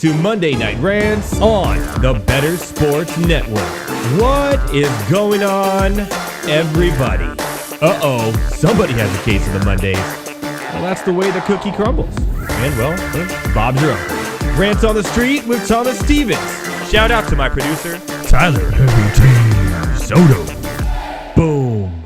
to Monday Night Rants on the Better Sports Network. What is going on, everybody? Somebody has a case of the Mondays. Well, that's the way the cookie crumbles. And, well, Bob's your uncle. Rants on the Street with Thomas Stevens. Shout out to my producer, Tyler Heavy T. Soto. Boom.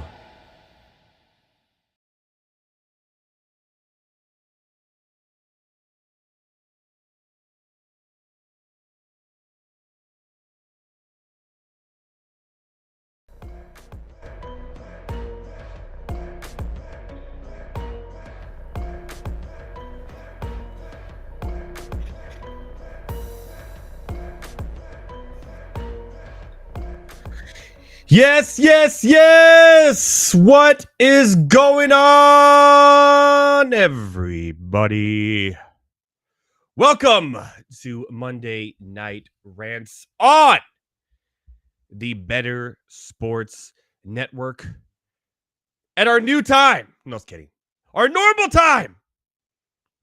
Yes! What is going on, everybody? Welcome to Monday Night Rants on the Better Sports Network at our new time. No, just kidding. Our normal time.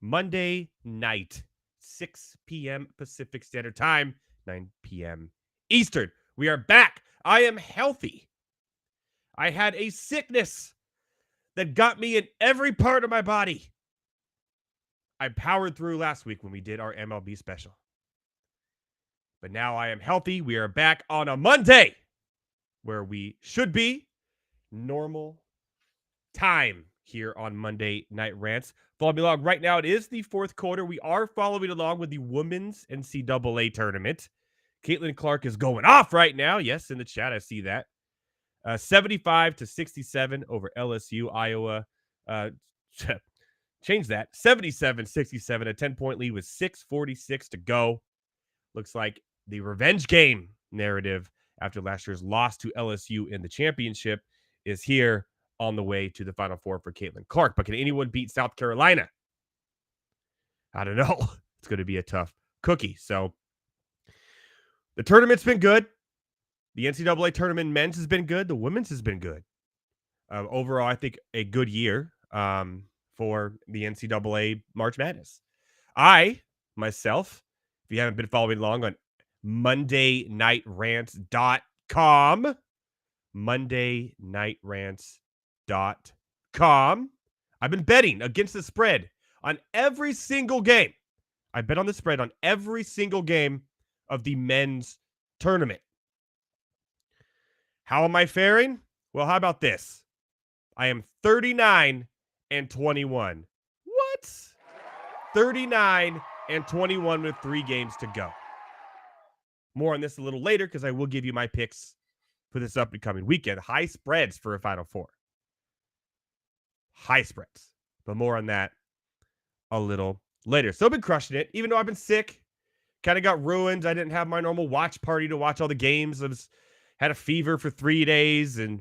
Monday night, 6 p.m. Pacific Standard Time, 9 p.m. Eastern. We are back. I am healthy. I had a sickness that got me in every part of my body. I powered through last week when we did our MLB special. But now I am healthy. We are back on a Monday where we should be. Normal time here on Monday Night Rants. Follow me along. Right now, it is the fourth quarter. We are following along with the women's NCAA tournament. Caitlin Clark is going off right now. Yes, in the chat, I see that. 75-67 over LSU. Iowa change that. 77-67, a 10-point lead with 6:46 to go. Looks like the revenge game narrative after last year's loss to LSU in the championship is here on the way to the Final Four for Caitlin Clark. But can anyone beat South Carolina? I don't know. It's going to be a tough cookie. So the tournament's been good. The NCAA tournament men's has been good. The women's has been good. Overall, I think a good year for the NCAA March Madness. I, myself, if you haven't been following along on MondayNightRants.com, MondayNightRants.com, I've been betting against the spread on every single game. I bet on the spread on every single game of the men's tournament. How am I faring? Well, how about this? I am 39-21. What? 39-21 with 3 games to go. More on this a little later because I will give you my picks for this upcoming weekend. High spreads for a Final Four. High spreads. But more on that a little later. So I've been crushing it, even though I've been sick. Kind of got ruined. I didn't have my normal watch party to watch all the games. Had a fever for 3 days, and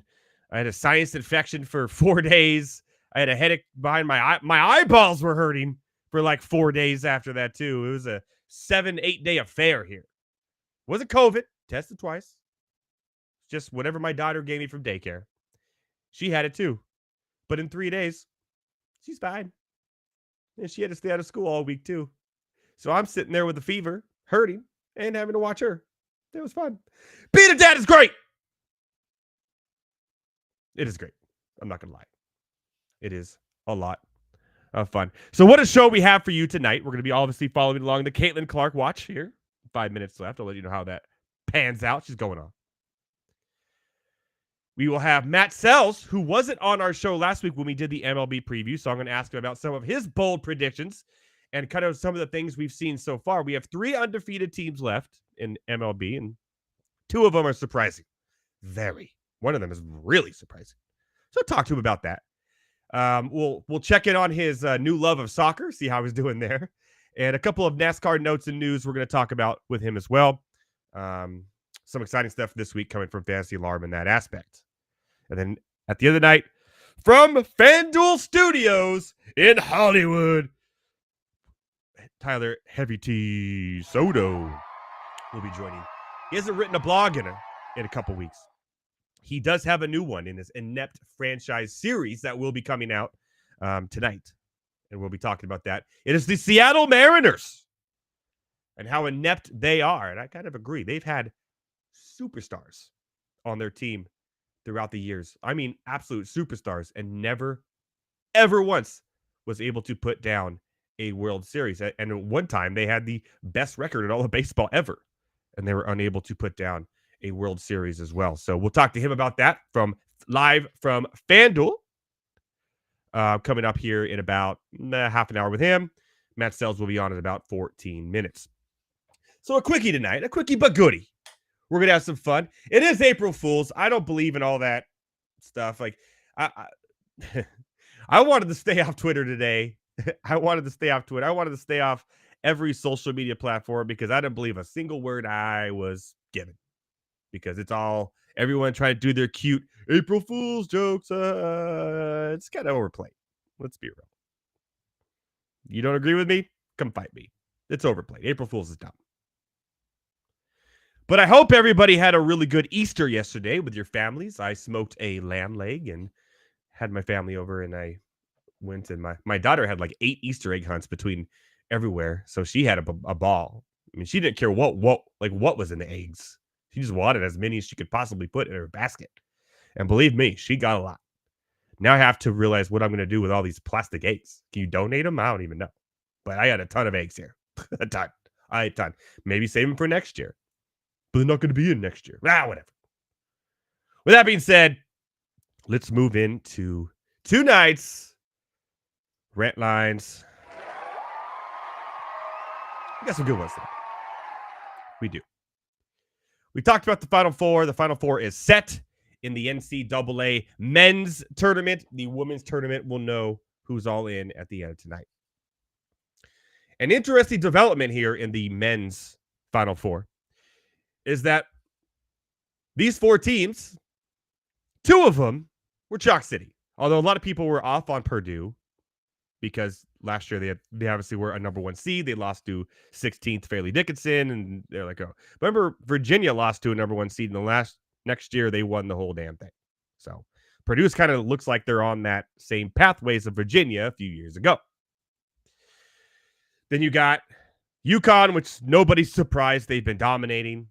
I had a sinus infection for 4 days. I had a headache behind my eye. My eyeballs were hurting for like 4 days after that, too. It was a 7-8 day affair here. Wasn't COVID. Tested twice. Just whatever my daughter gave me from daycare. She had it, too. But in 3 days, she's fine. And she had to stay out of school all week, too. So I'm sitting there with a fever, hurting, and having to watch her. It was fun. Being a dad is great. It is great. I'm not going to lie. It is a lot of fun. So what a show we have for you tonight. We're going to be obviously following along the Caitlin Clark watch here. 5 minutes left. I'll let you know how that pans out. She's going on. We will have Matt Selz, who wasn't on our show last week when we did the MLB preview. So I'm going to ask him about some of his bold predictions and kind of some of the things we've seen so far. We have 3 undefeated teams left in MLB, and 2 of them are surprising. Very. One of them is really surprising. So talk to him about that. We'll check in on his new love of soccer, see how he's doing there. And a couple of NASCAR notes and news we're going to talk about with him as well. Some exciting stuff this week coming from Fantasy Alarm in that aspect. And then at the end of the night, from FanDuel Studios in Hollywood, Tyler Heavy T. Soto will be joining. He hasn't written a blog in a couple weeks. He does have a new one in his Inept franchise series that will be coming out tonight. And we'll be talking about that. It is the Seattle Mariners and how inept they are. And I kind of agree. They've had superstars on their team throughout the years. I mean, absolute superstars, and never, ever once was able to put down a World Series. And at one time, they had the best record in all of baseball ever, and they were unable to put down a World Series as well. So we'll talk to him about that live from FanDuel. Coming up here in about half an hour with him. Matt Selz will be on in about 14 minutes. So a quickie tonight, a quickie but goodie. We're going to have some fun. It is April Fool's. I don't believe in all that stuff. Like, I wanted to stay off Twitter today. I wanted to stay off Twitter. I wanted to stay off every social media platform because I didn't believe a single word I was given. Because it's all, everyone trying to do their cute April Fool's jokes. It's kind of overplayed. Let's be real. You don't agree with me? Come fight me. It's overplayed. April Fool's is dumb. But I hope everybody had a really good Easter yesterday with your families. I smoked a lamb leg and had my family over, and I went, and my daughter had like 8 Easter egg hunts between everywhere. So she had a ball. I mean, she didn't care what was in the eggs. She just wanted as many as she could possibly put in her basket. And believe me, she got a lot. Now I have to realize what I'm going to do with all these plastic eggs. Can you donate them? I don't even know. But I had a ton of eggs here. a ton. Maybe save them for next year. But they're not going to be in next year. Whatever. With that being said, let's move into tonight's rant lines. We got some good ones today. We do. We talked about the Final Four. The Final Four is set in the NCAA men's tournament. The women's tournament will know who's all in at the end of tonight. An interesting development here in the men's Final Four is that these 4 teams, 2 of them were Chalk City. Although a lot of people were off on Purdue because last year they obviously were a number 1 seed. They lost to 16th Fairleigh Dickinson, and they're like, oh. Remember, Virginia lost to a number 1 seed in the next year. They won the whole damn thing. So Purdue's kind of looks like they're on that same pathways of Virginia a few years ago. Then you got UConn, which nobody's surprised they've been dominating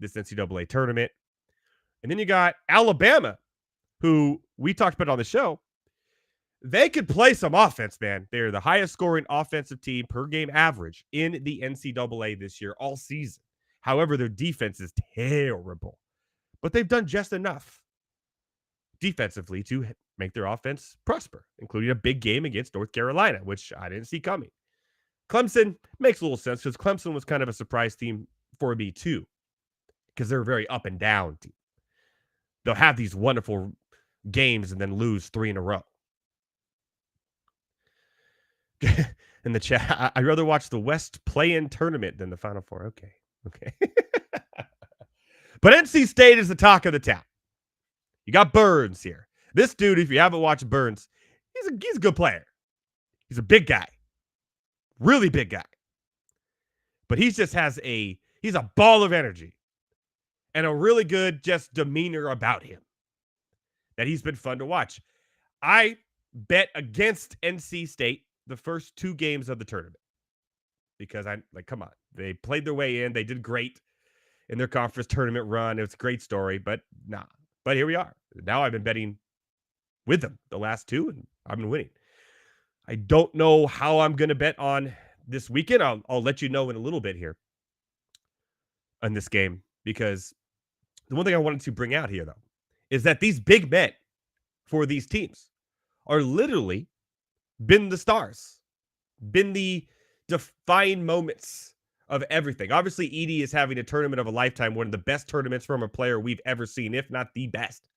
this NCAA tournament. And then you got Alabama, who we talked about on the show. They could play some offense, man. They're the highest scoring offensive team per game average in the NCAA this year, all season. However, their defense is terrible. But they've done just enough defensively to make their offense prosper, including a big game against North Carolina, which I didn't see coming. Clemson makes a little sense because Clemson was kind of a surprise team for me too, because they're a very up and down team. They'll have these wonderful games and then lose 3 in a row. In the chat, I'd rather watch the West play-in tournament than the Final Four. Okay. But NC State is the talk of the town. You got Burns here. This dude, if you haven't watched Burns, he's a good player. He's a big guy. Really big guy. But he just he's a ball of energy. And a really good just demeanor about him. That he's been fun to watch. I bet against NC State the first 2 games of the tournament. Because come on. They played their way in. They did great in their conference tournament run. It was a great story, but nah. But here we are. Now I've been betting with them the last 2, and I've been winning. I don't know how I'm going to bet on this weekend. I'll let you know in a little bit here on this game, because the one thing I wanted to bring out here, though, is that these big men for these teams are literally been the stars, been the defining moments of everything. Obviously, Edie is having a tournament of a lifetime, one of the best tournaments from a player we've ever seen, if not the best.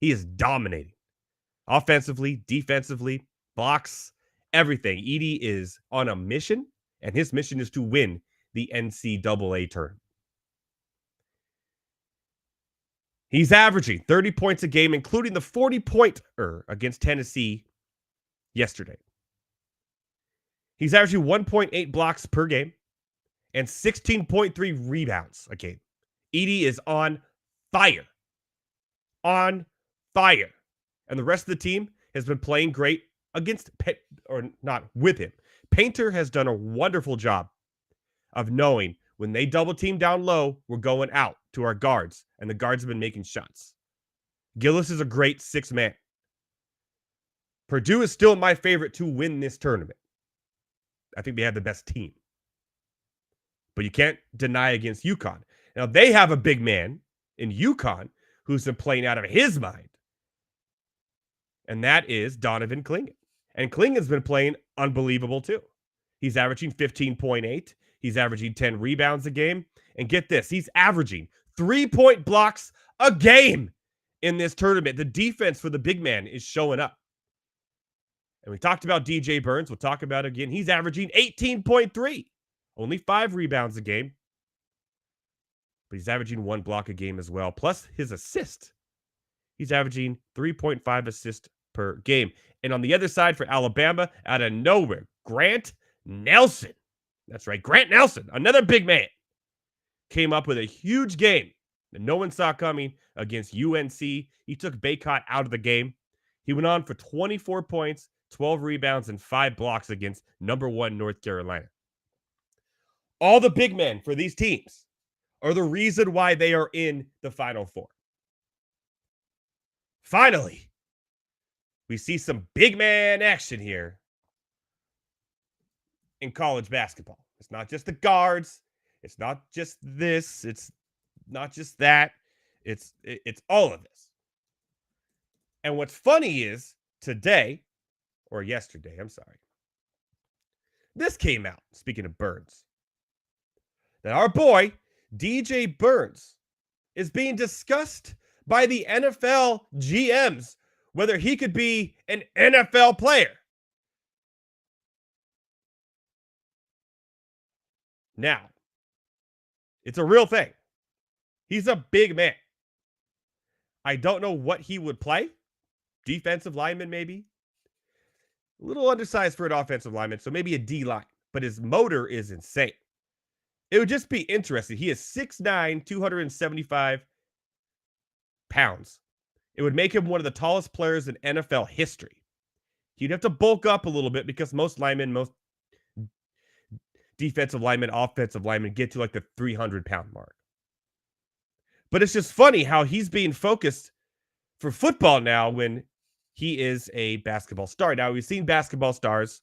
He is dominating. Offensively, defensively, blocks, everything. Edie is on a mission, and his mission is to win the NCAA tournament. He's averaging 30 points a game, including the 40-pointer against Tennessee yesterday. He's averaging 1.8 blocks per game and 16.3 rebounds a game. Edie is on fire. On fire. And the rest of the team has been playing great against, or not with him. Painter has done a wonderful job of knowing when they double team down low, we're going out to our guards, and the guards have been making shots. Gillis is a great 6-man. Purdue is still my favorite to win this tournament. I think they have the best team. But you can't deny against UConn. Now, they have a big man in UConn who's been playing out of his mind. And that is Donovan Clingan. And Clingan's been playing unbelievable too. He's averaging 15.8. He's averaging 10 rebounds a game. And get this, he's averaging 3-point blocks a game in this tournament. The defense for the big man is showing up. And we talked about DJ Burns. We'll talk about it again. He's averaging 18.3. Only 5 rebounds a game. But he's averaging 1 block a game as well. Plus his assist. He's averaging 3.5 assists per game. And on the other side for Alabama, out of nowhere, Grant Nelson. That's right, Grant Nelson, another big man, came up with a huge game that no one saw coming against UNC. He took Baycott out of the game. He went on for 24 points, 12 rebounds, and 5 blocks against number 1 North Carolina. All the big men for these teams are the reason why they are in the Final Four. Finally, we see some big man action here in college basketball. It's not just the guards. It's not just this. It's not just that. It's all of this. And what's funny is today, or yesterday, I'm sorry, this came out, speaking of Burns, that our boy, DJ Burns, is being discussed by the NFL GMs whether he could be an NFL player. Now, it's a real thing. He's a big man. I don't know what he would play. Defensive lineman, maybe. A little undersized for an offensive lineman, so maybe a D line. But his motor is insane. It would just be interesting. He is 6'9", 275 pounds. It would make him one of the tallest players in NFL history. He'd have to bulk up a little bit because most linemen, most defensive linemen, offensive linemen get to like the 300-pound mark. But it's just funny how he's being focused for football now when he is a basketball star. Now, we've seen basketball stars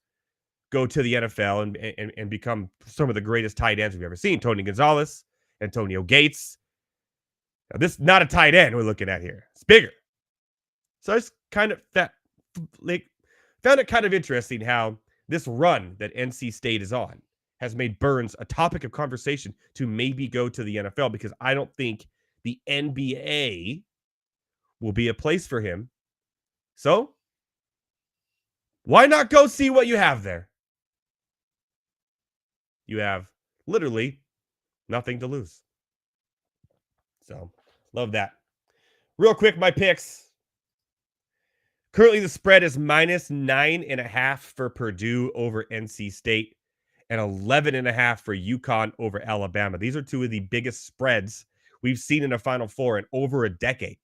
go to the NFL and become some of the greatest tight ends we've ever seen. Tony Gonzalez, Antonio Gates. Now, this is not a tight end we're looking at here. It's bigger. So I just kind of found it kind of interesting how this run that NC State is on has made Burns a topic of conversation to maybe go to the NFL, because I don't think the NBA will be a place for him. So why not go see what you have there? You have literally nothing to lose. So love that. Real quick, my picks. Currently, the spread is -9.5 for Purdue over NC State and 11.5 for UConn over Alabama. These are two of the biggest spreads we've seen in a Final Four in over a decade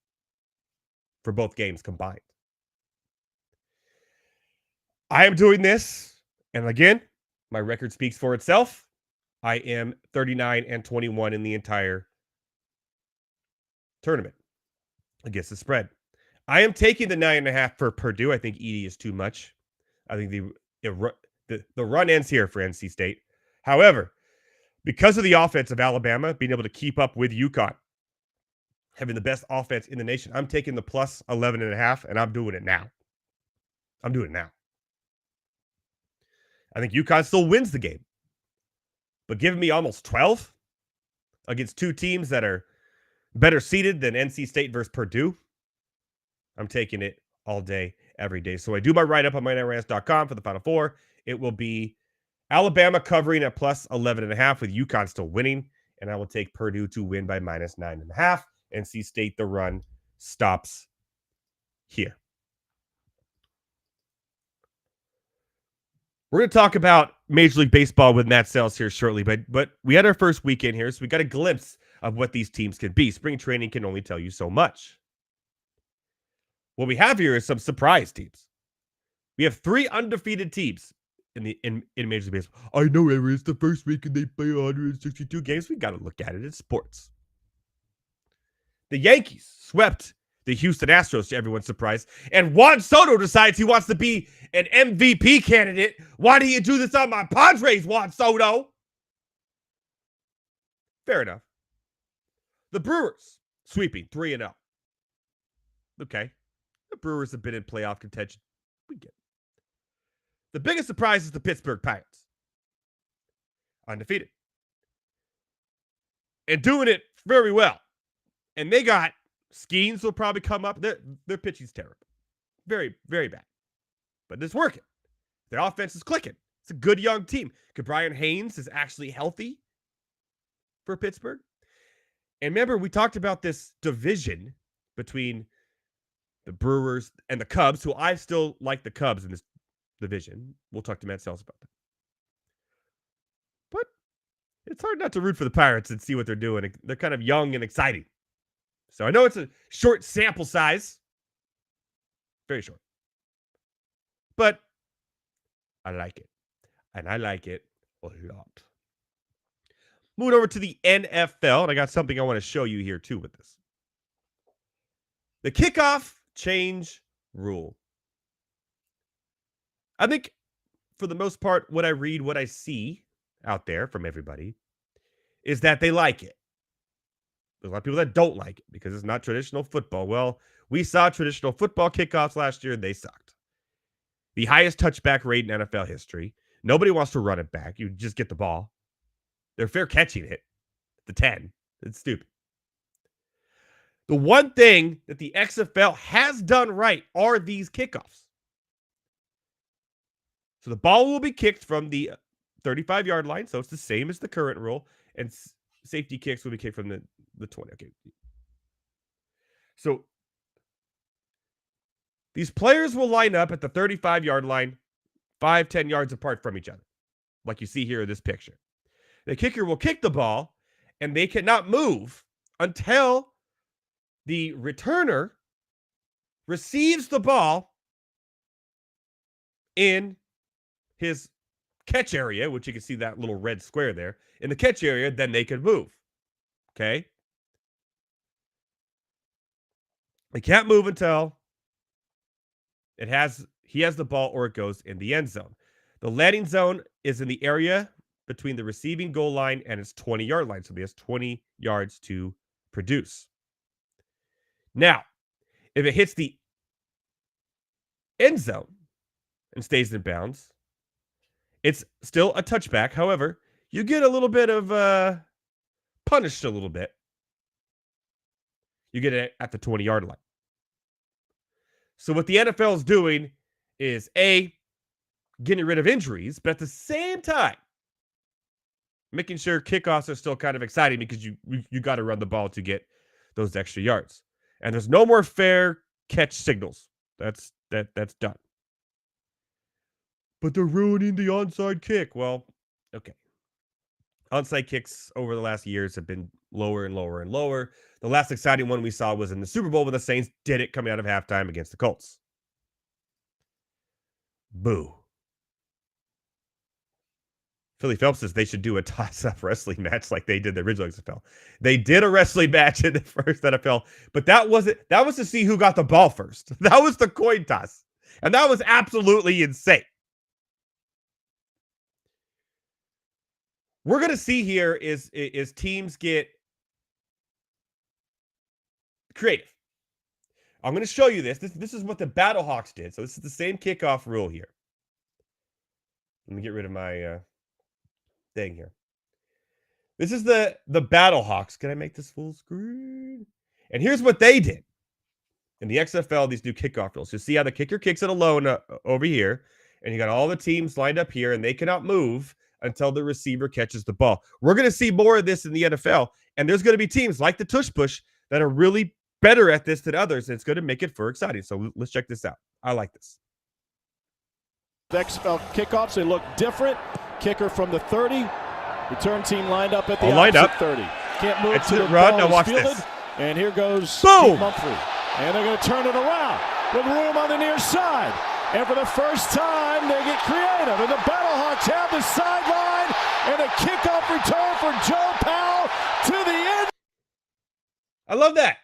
for both games combined. I am doing this, and again, my record speaks for itself. I am 39-21 in the entire tournament against the spread. I am taking the 9.5 for Purdue. I think Edey is too much. I think the run ends here for NC State. However, because of the offense of Alabama being able to keep up with UConn, having the best offense in the nation, I'm taking the plus 11.5, and I'm doing it now. I'm doing it now. I think UConn still wins the game. But giving me almost 12 against two teams that are better seeded than NC State versus Purdue, I'm taking it all day, every day. So I do my write-up on MyNightRants.com for the Final Four. It will be Alabama covering at plus 11.5 with UConn still winning. And I will take Purdue to win by -9.5. NC State, the run stops here. We're going to talk about Major League Baseball with Matt Selz here shortly, but we had our first weekend here, so we got a glimpse of what these teams can be. Spring training can only tell you so much. What we have here is some surprise teams. We have 3 undefeated teams in Major League Baseball. I know, Edward, it's the first week and they play 162 games. We got to look at it. It's sports. The Yankees swept the Houston Astros to everyone's surprise. And Juan Soto decides he wants to be an MVP candidate. Why do you do this on my Padres, Juan Soto? Fair enough. The Brewers sweeping 3-0. Okay. The Brewers have been in playoff contention. We get it. The biggest surprise is the Pittsburgh Pirates. Undefeated. And doing it very well. And they got Skeens will probably come up. Their pitching's terrible. Very, very bad. But it's working. Their offense is clicking. It's a good young team. Brian Haynes is actually healthy for Pittsburgh. And remember, we talked about this division between the Brewers and the Cubs, who I still like the Cubs in this division. We'll talk to Matt Selz about that. But it's hard not to root for the Pirates and see what they're doing. They're kind of young and exciting. So I know it's a short sample size. Very short. But I like it. And I like it a lot. Moving over to the NFL, and I got something I want to show you here too with this. The kickoff change rule. I think for the most part, what I read, what I see out there from everybody is that they like it. There's a lot of people that don't like it because it's not traditional football. Well, we saw traditional football kickoffs last year and they sucked. The highest touchback rate in NFL history. Nobody wants to run it back. You just get the ball. They're fair catching it. The 10. It's stupid. The one thing that the XFL has done right are these kickoffs. So the ball will be kicked from the 35-yard line. So it's the same as the current rule. And safety kicks will be kicked from the 20. Okay. So these players will line up at the 35-yard line, 5-10 yards apart from each other, like you see here in this picture. The kicker will kick the ball, and they cannot move until the returner receives the ball in his catch area, which you can see that little red square there. In the catch area, then they can move. Okay? They can't move until he has the ball or it goes in the end zone. The landing zone is in the area between the receiving goal line and its 20-yard line. So he has 20 yards to produce. Now, if it hits the end zone and stays in bounds, it's still a touchback. However, you get a little bit of punished a little bit. You get it at the 20-yard line. So what the NFL is doing is getting rid of injuries, but at the same time, making sure kickoffs are still kind of exciting because you got to run the ball to get those extra yards. And there's no more fair catch signals. That's done. But they're ruining the onside kick. Well, okay. Onside kicks over the last years have been lower and lower and lower. The last exciting one we saw was in the Super Bowl when the Saints did it coming out of halftime against the Colts. Boo. Philly Phelps says they should do a toss-up wrestling match like they did the original XFL. They did a wrestling match in the first NFL, but that was to see who got the ball first. That was the coin toss. And that was absolutely insane. We're going to see here is teams get creative. I'm going to show you this. This is what the Battlehawks did. So this is the same kickoff rule here. Let me get rid of my thing here. This is the Battlehawks. Can I make this full screen? And here's what they did. In the XFL, these new kickoff rules. You see how the kicker kicks it alone over here. And you got all the teams lined up here, and they cannot move until the receiver catches the ball. We're going to see more of this in the NFL. And there's going to be teams like the Tush Push that are really better at this than others. And it's going to make it for exciting. So let's check this out. I like this. XFL kickoffs, they look different. Kicker from the 30. Return team lined up at the opposite 30. Can't move to the run. ball Now watch fielded. this. And here goes Boom! Mumphrey. And they're going to turn it around with room on the near side. And for the first time, they get creative. And the Battlehawks have the sideline. And a kickoff return for Joe Powell to the end. I love that.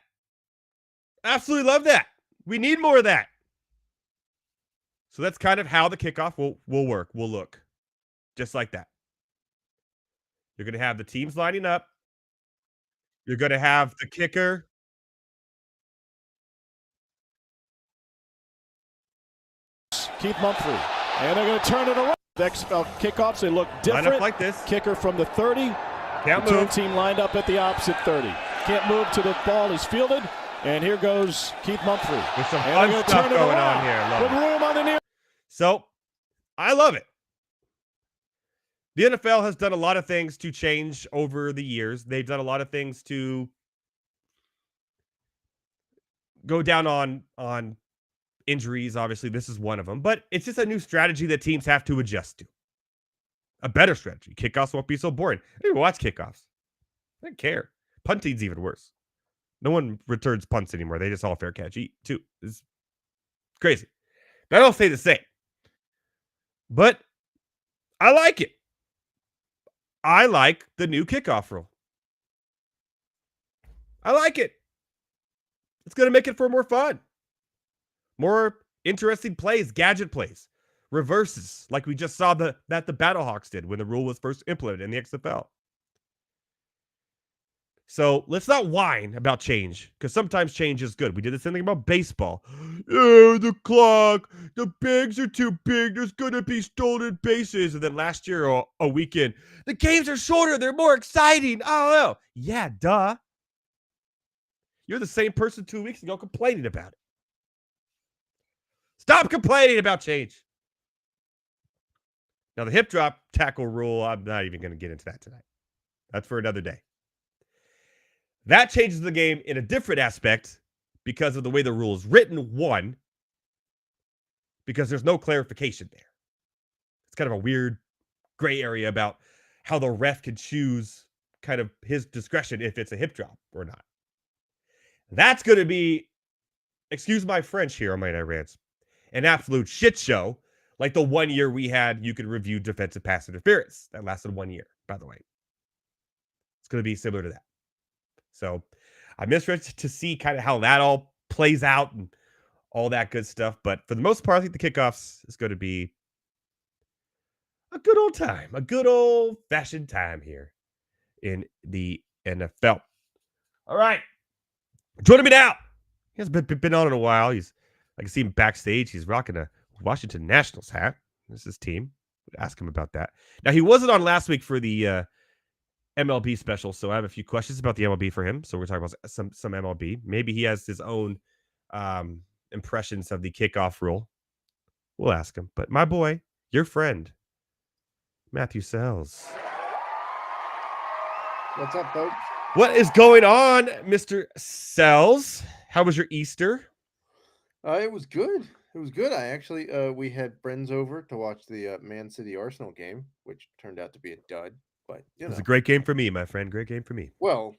Absolutely love that. We need more of that. So that's kind of how the kickoff will work. Will look just like that. You're going to have the teams lining up. You're going to have the kicker. Keith Mumphrey. And they're going to turn it around. Kickoffs, they look different. Line up like this. Kicker from the 30. Can't Return move. team lined up at the opposite 30. Can't move to the ball is fielded. And here goes Keith Mumphrey. With some fun stuff going on here. Love With room on the near. So, I love it. The NFL has done a lot of things to change over the years. They've done a lot of things to go down on injuries. Obviously, this is one of them. But it's just a new strategy that teams have to adjust to. A better strategy. Kickoffs won't be so boring. I don't even watch kickoffs. I don't care. Punting's even worse. No one returns punts anymore. They just all fair catch too. It's crazy. I don't say the same. But I like it. I like the new kickoff rule. I like it. It's going to make it for more fun. More interesting plays, gadget plays, reverses, like we just saw that the Battlehawks did when the rule was first implemented in the XFL. So let's not whine about change, because sometimes change is good. We did the same thing about baseball. The clock, the bags are too big. There's going to be stolen bases. And then last year, a weekend, the games are shorter. They're more exciting. I don't know. Yeah, duh. You're the same person 2 weeks ago complaining about it. Stop complaining about change. Now, the hip drop tackle rule, I'm not even going to get into that tonight. That's for another day. That changes the game in a different aspect because of the way the rule is written, one, because there's no clarification there. It's kind of a weird gray area about how the ref can choose kind of his discretion if it's a hip drop or not. That's going to be, excuse my French here on my night rants, an absolute shit show, like the 1 year we had, you could review defensive pass interference. That lasted 1 year, by the way. It's going to be similar to that. So I'm interested to see kind of how that all plays out and all that good stuff. But for the most part, I think the kickoffs is going to be a good old time, a good old-fashioned time here in the NFL. All right. Joining me now. He hasn't been on in a while. I can see him backstage. He's rocking a Washington Nationals hat. This is his team. Ask him about that. Now, he wasn't on last week for the MLB special, so I have a few questions about the MLB for him. So we're talking about some MLB. Maybe he has his own impressions of the kickoff rule. We'll ask him. But my boy, your friend, Matt Selz. What's up, folks? What is going on, Mr. Selz? How was your Easter? It was good. It was good. I actually, we had friends over to watch the Man City Arsenal game, which turned out to be a dud. But it was a great game for me, my friend. Great game for me. Well,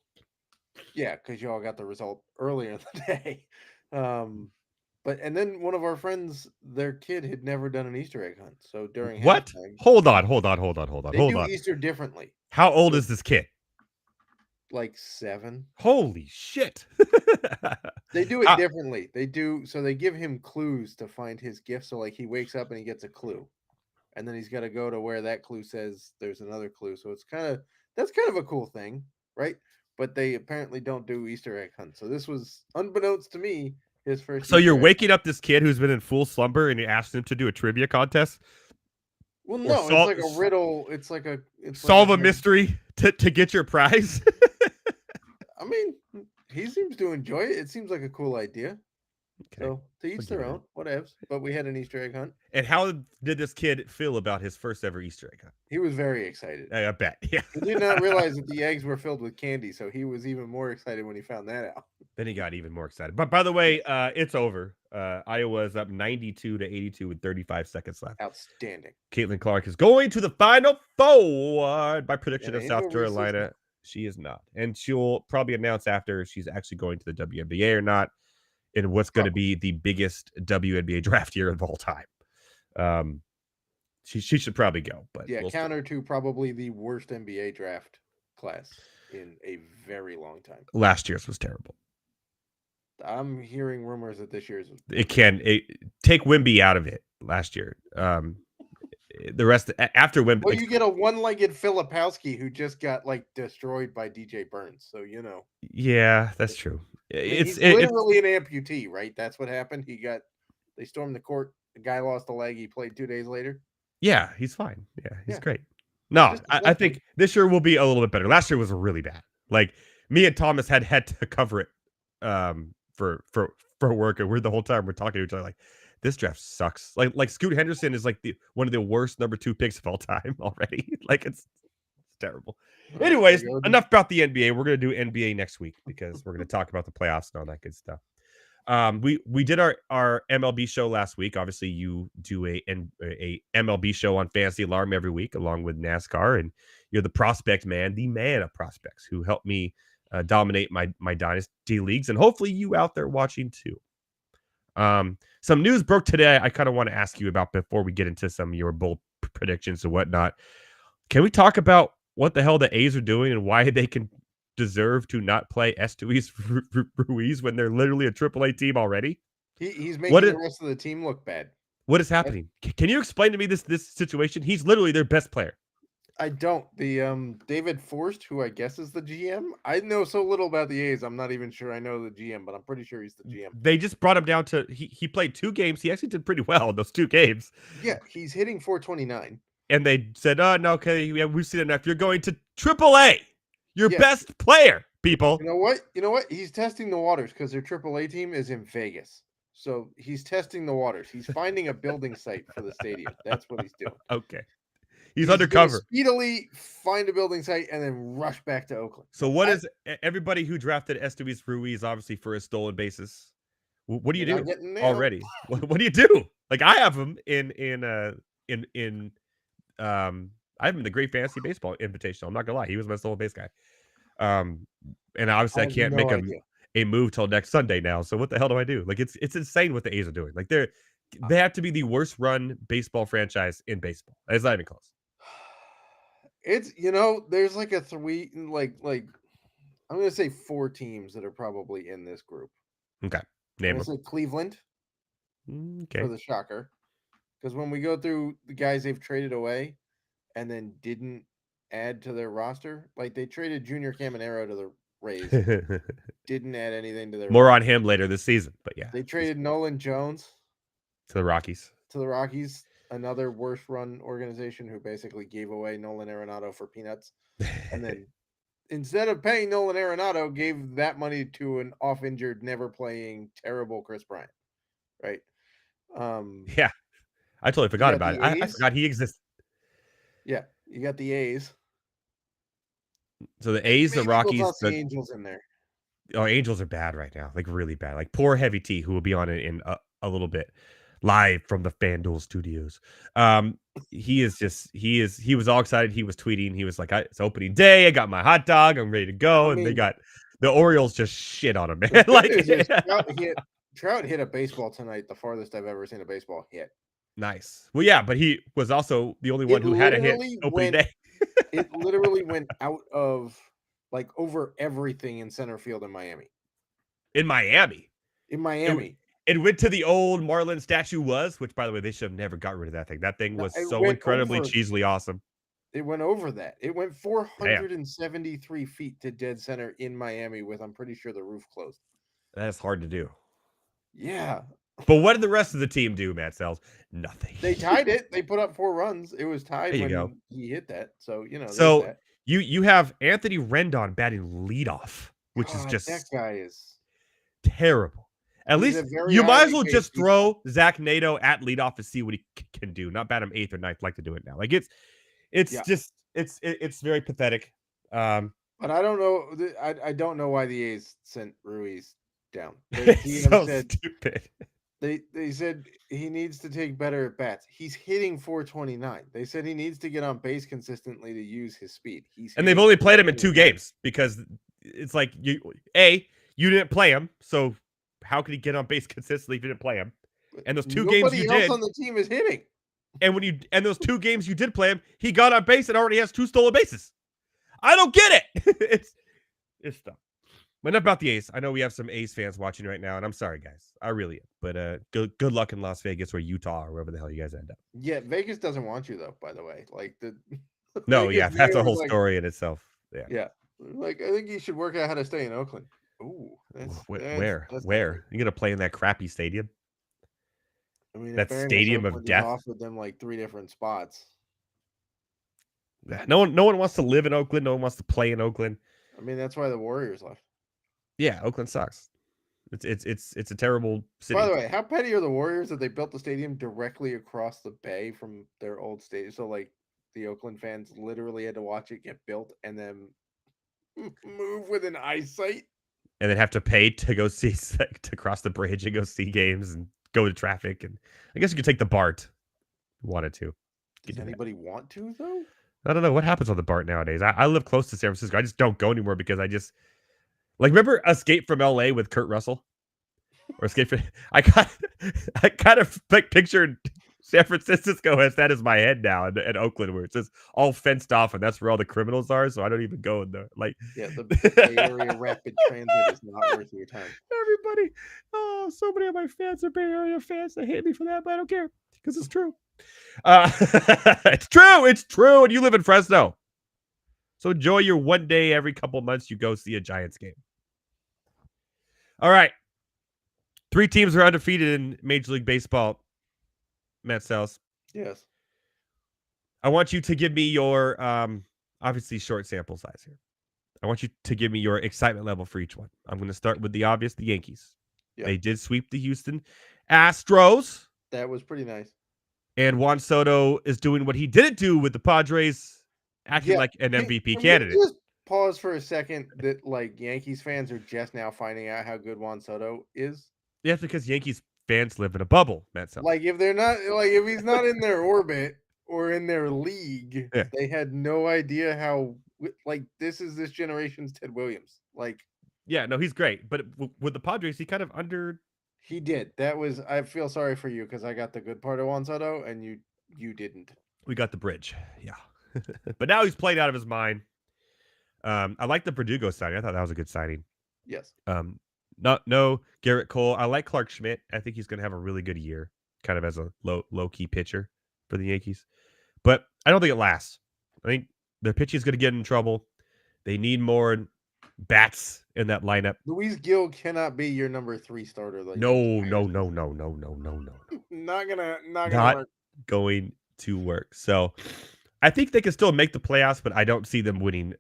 yeah, because you all got the result earlier in the day. And then one of our friends, their kid had never done an Easter egg hunt. So during what? Halftime, hold on. They do Easter differently. How old is this kid? Like 7. Holy shit. They do it differently. They give him clues to find his gift. So like he wakes up and he gets a clue. And then he's got to go to where that clue says there's another clue. So that's kind of a cool thing, right? But they apparently don't do Easter egg hunts. So this was, unbeknownst to me, his first. So you're waking up this kid who's been in full slumber and you asked him to do a trivia contest? Well, no, it's like a riddle. It's like a solve a mystery to get your prize. I mean, he seems to enjoy it. It seems like a cool idea. Okay. So to each their own, whatevs. But we had an Easter egg hunt. And how did this kid feel about his first ever Easter egg hunt? He was very excited. I bet. Yeah. He did not realize that the eggs were filled with candy, so he was even more excited when he found that out. Then he got even more excited. But by the way, it's over. Iowa is up 92-82 with 35 seconds left. Outstanding. Caitlin Clark is going to the Final Four. My prediction of South Carolina, she is not. And she'll probably announce after she's actually going to the WNBA or not, in what's going to be the biggest WNBA draft year of all time. She should probably go. But yeah, counter to probably the worst NBA draft class in a very long time. Last year's was terrible. I'm hearing rumors that this year's take Wemby out of it last year. The rest after Wemby. Well, you get a one-legged Filipowski who just got like destroyed by DJ Burns, so you know. Yeah, that's true. He's literally an amputee, right? That's what happened. They stormed the court. The guy lost a leg. He played 2 days later. Yeah, he's fine. Yeah, he's great. No, I think this year will be a little bit better. Last year was really bad. Like me and Thomas had to cover it for work, and we're the whole time we're talking to each other like this draft sucks. Like Scoot Henderson is like one of the worst number 2 picks of all time already. Like it's terrible. Anyways, enough about the NBA. We're gonna do NBA next week because we're gonna talk about the playoffs and all that good stuff. We did our MLB show last week. Obviously, you do a MLB show on Fantasy Alarm every week, along with NASCAR, and you're the prospect man, the man of prospects, who helped me dominate my dynasty leagues, and hopefully you out there watching too. Some news broke today. I kind of want to ask you about before we get into some of your bold predictions and whatnot. Can we talk about what the hell the A's are doing and why they can deserve to not play Estuis Ruiz when they're literally a AAA team already? He's making the rest of the team look bad. What is happening? Can you explain to me this situation? He's literally their best player. I don't. The David Forst, who I guess is the GM. I know so little about the A's. I'm not even sure I know the GM, but I'm pretty sure he's the GM. They just brought him down to he played 2 games. He actually did pretty well in those 2 games. Yeah, he's hitting 429. And they said, "Oh no, okay, we've seen enough. You're going to AAA. Your best player, people." You know what? He's testing the waters because their AAA team is in Vegas. So he's testing the waters. He's finding a building site for the stadium. That's what he's doing. Okay. He's undercover. Speedily find a building site and then rush back to Oakland. So what is everybody who drafted Estuis Ruiz obviously for a stolen basis? What do you do already? What do you do? Like I have him in I have him in the Great Fantasy Baseball Invitational. I'm not gonna lie, he was my stolen base guy. And obviously I can't make a move till next Sunday now. So what the hell do I do? Like it's insane what the A's are doing. Like they have to be the worst run baseball franchise in baseball. It's not even close. It's there's like a 3 like I'm gonna say 4 teams that are probably in this group. Okay, name them. Cleveland. Okay, for the shocker, because when we go through the guys they've traded away and then didn't add to their roster, like they traded Junior Caminero to the Rays, didn't add anything to their more roster. On him later this season, but yeah, they traded Nolan Jones to the Rockies. Another worst run organization who basically gave away Nolan Arenado for peanuts. And then instead of paying Nolan Arenado, gave that money to an off-injured, never playing, terrible Chris Bryant. Right? Yeah. I totally forgot about it. I forgot he exists. Yeah. You got the A's. So the A's, the Rockies, the Angels in there. Oh, Angels are bad right now. Like really bad. Like poor Heavy T, who will be on it in a little bit. Live from the FanDuel studios. He was all excited. He was tweeting. He was like, it's opening day. I got my hot dog. I'm ready to go. And they got the Orioles just shit on him, man. Like Trout hit a baseball tonight, the farthest I've ever seen a baseball hit. Nice. Well, yeah, but he was also the only one who had a hit opening day. It literally went out of like over everything in center field in Miami. In Miami. It went to the old Marlin statue which, by the way, they should have never got rid of that thing. That thing was so incredibly cheesily awesome. It went over that. It went 473 feet to dead center in Miami with, I'm pretty sure, the roof closed. That's hard to do. Yeah. But what did the rest of the team do, Matt Selz? Nothing. They tied it. They put up 4 runs. It was tied when he hit that. So, So you have Anthony Rendon batting leadoff, which is just that guy is terrible. At least you might as well just throw Zach Nato at leadoff to see what he can do. Not bat him 8th or 9th like to do it now. Like it's very pathetic. But I don't know. I don't know why the A's sent Ruiz down. It's so stupid. They said he needs to take better at bats. He's hitting 429. They said he needs to get on base consistently to use his speed. And they've only played him in 2 games because it's like you didn't play him, so how could he get on base consistently if you didn't play him? And those 2 games you did, on the team is hitting. And those 2 games you did play him, he got on base and already has 2 stolen bases. I don't get it. It's dumb. But enough about the A's. I know we have some A's fans watching right now, and I'm sorry, guys. I really am. But good luck in Las Vegas or Utah or wherever the hell you guys end up. Yeah, Vegas doesn't want you though. By the way, like No, Vegas yeah, that's a whole like, story in itself. Yeah. Yeah, like I think you should work out how to stay in Oakland. Ooh, Where? that's Where? You gonna play in that crappy stadium? I mean, That in fairness, stadium of Oakland death. has offered them like 3 different spots. No one wants to live in Oakland. No one wants to play in Oakland. I mean, that's why the Warriors left. Yeah, Oakland sucks. It's a terrible city. By the way, how petty are the Warriors that they built the stadium directly across the bay from their old stadium? So like the Oakland fans literally had to watch it get built and then move within eyesight, and then have to pay to go see to cross the bridge and go see games and go to traffic. And I guess you could take the BART. Wanted to. Does anybody want to though? I don't know what happens on the BART nowadays. I live close to San Francisco. I just don't go anymore because I just remember Escape from LA with Kurt Russell? Or Escape from I kind of pictured San Francisco as that is my head now in Oakland, where it's just all fenced off and that's where all the criminals are. So I don't even go in there. Yeah, the Bay Area rapid transit is not worth your time. Everybody, so many of my fans are Bay Area fans. They hate me for that, but I don't care because it's true. It's true, and you live in Fresno. So enjoy your one day every couple months you go see a Giants game. All right. 3 teams are undefeated in Major League Baseball. Matt Selz. Yes. I want you to give me your obviously short sample size here. I want you to give me your excitement level for each one. I'm going to start with the obvious, the Yankees. Yep. They did sweep the Houston Astros. That was pretty nice. And Juan Soto is doing what he didn't do with the Padres, acting like an MVP candidate. Just pause for a second that like Yankees fans are just now finding out how good Juan Soto is. Yeah, because Yankees fans live in a bubble, Matt Selz. Like if they're not if he's not in their orbit or in their league, they had no idea how this is this generation's Ted Williams. Yeah, no, he's great, but with the Padres, he kind of He did. That was. I feel sorry for you because I got the good part of Juan Soto and you didn't. We got the bridge, yeah. But now he's played out of his mind. I like the Verdugo signing. I thought that was a good signing. Yes. No Garrett Cole. I like Clark Schmidt. I think he's going to have a really good year, kind of as a low key pitcher for the Yankees. But I don't think it lasts. I think their pitching is going to get in trouble. They need more bats in that lineup. Luis Gil cannot be your number 3 starter. No. Not gonna work. Going to work. So I think they can still make the playoffs, but I don't see them winning.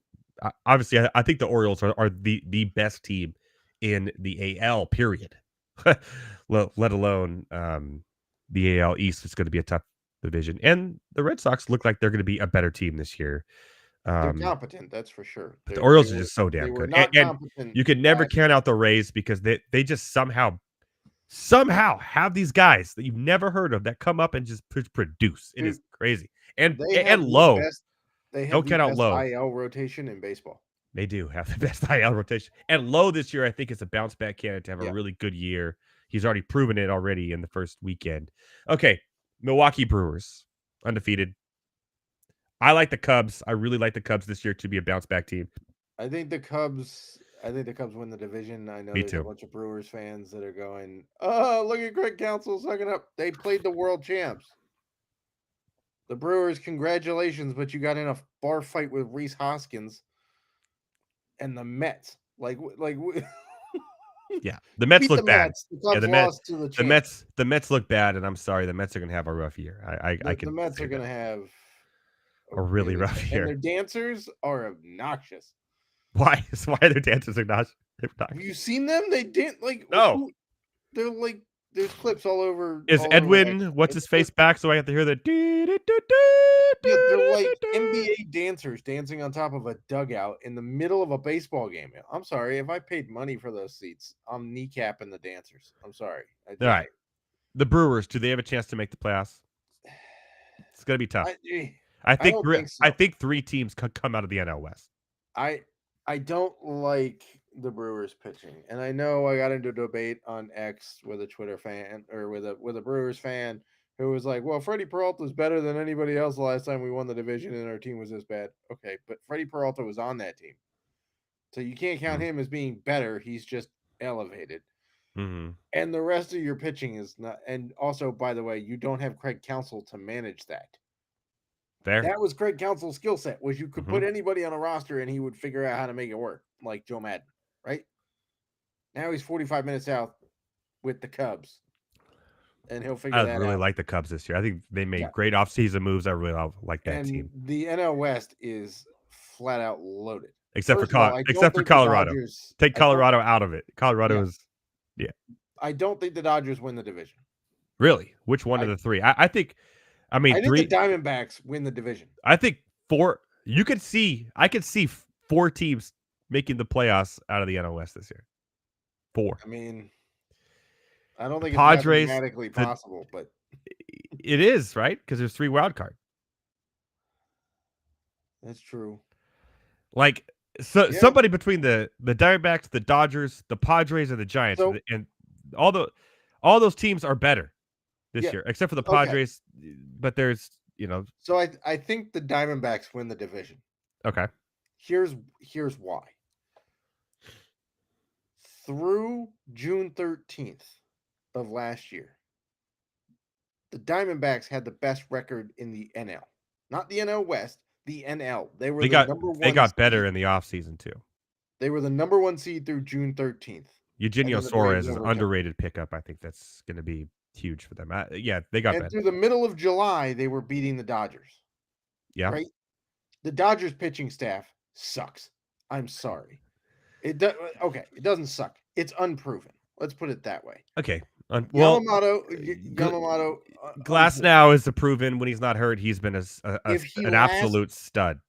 Obviously, I think the Orioles are the best team in the AL, period. Let alone the AL East. It's going to be a tough division. And the Red Sox look like they're going to be a better team this year. They're competent, that's for sure. But the Orioles are just so damn good. And you can never count out the Rays because they just somehow have these guys that you've never heard of that come up and just produce. It is crazy. And Low. They have the best IL rotation in baseball. They do have the best IL rotation. And Low this year, I think, is a bounce back candidate to have a really good year. He's already proven it already in the first weekend. Okay, Milwaukee Brewers, undefeated. I like the Cubs. I really like the Cubs this year to be a bounce back team. I think the Cubs win the division. I know there's a bunch of Brewers fans that are going, oh, look at Greg Counsell sucking up. They played the world champs. The Brewers, congratulations, but you got in a bar fight with Rhys Hoskins and the Mets. Yeah, the Mets look bad. The Mets look bad, and I'm sorry, the Mets are going to have a rough year. The Mets are going to have a really rough year. And their dancers are obnoxious. Why? Why are their dancers obnoxious? Have you seen them? They didn't No. They're like there's clips all over. Is Edwin what's his face back? So I have to hear the. Yeah, they're like NBA dancers dancing on top of a dugout in the middle of a baseball game. I'm sorry if I paid money for those seats. I'm kneecapping the dancers. I'm sorry. All right, the Brewers. Do they have a chance to make the playoffs? It's gonna be tough. I think 3 teams could come out of the NL West. I don't like the Brewers pitching, and I know I got into a debate on X with a Twitter fan or with a Brewers fan who was like, well, Freddie Peralta was better than anybody else the last time we won the division and our team was this bad. Okay, but Freddie Peralta was on that team. So you can't count him as being better. He's just elevated. Mm-hmm. And the rest of your pitching is not. And also, by the way, you don't have Craig Counsell to manage that. Fair. That was Craig Counsell's skill set, was you could put anybody on a roster and he would figure out how to make it work, like Joe Madden, right? Now he's 45 minutes out with the Cubs, and he'll figure that out. I really like the Cubs this year. I think they made great offseason moves. I really like that team. The NL West is flat out loaded. Except for Colorado. Take Colorado out of it. Colorado is, I don't think the Dodgers win the division. Really? Which one of the three? I think the Diamondbacks win the division. I think four. I could see 4 teams making the playoffs out of the NL West this year. 4. I mean, I don't think Padres, it's mathematically possible, but it is, right? Because there's 3 wild card. That's true. Like somebody between the Diamondbacks, the Dodgers, the Padres, and the Giants, and all those teams are better this year, except for the Padres. Okay. But there's So I think the Diamondbacks win the division. Okay. Here's why. Through June 13th of last year, the Diamondbacks had the best record in the NL. Not the NL West, the NL. They got number 1 They got better in the offseason, too. They were the number 1 seed through June 13th. Eugenio Suarez is an underrated pickup. I think that's going to be huge for them. They got better. Through the middle of July, they were beating the Dodgers. Yeah. Right? The Dodgers pitching staff sucks. I'm sorry. It doesn't suck. It's unproven. Let's put it that way. Okay. Yamamoto. Glass now is proven when he's not hurt. He's been an absolute stud.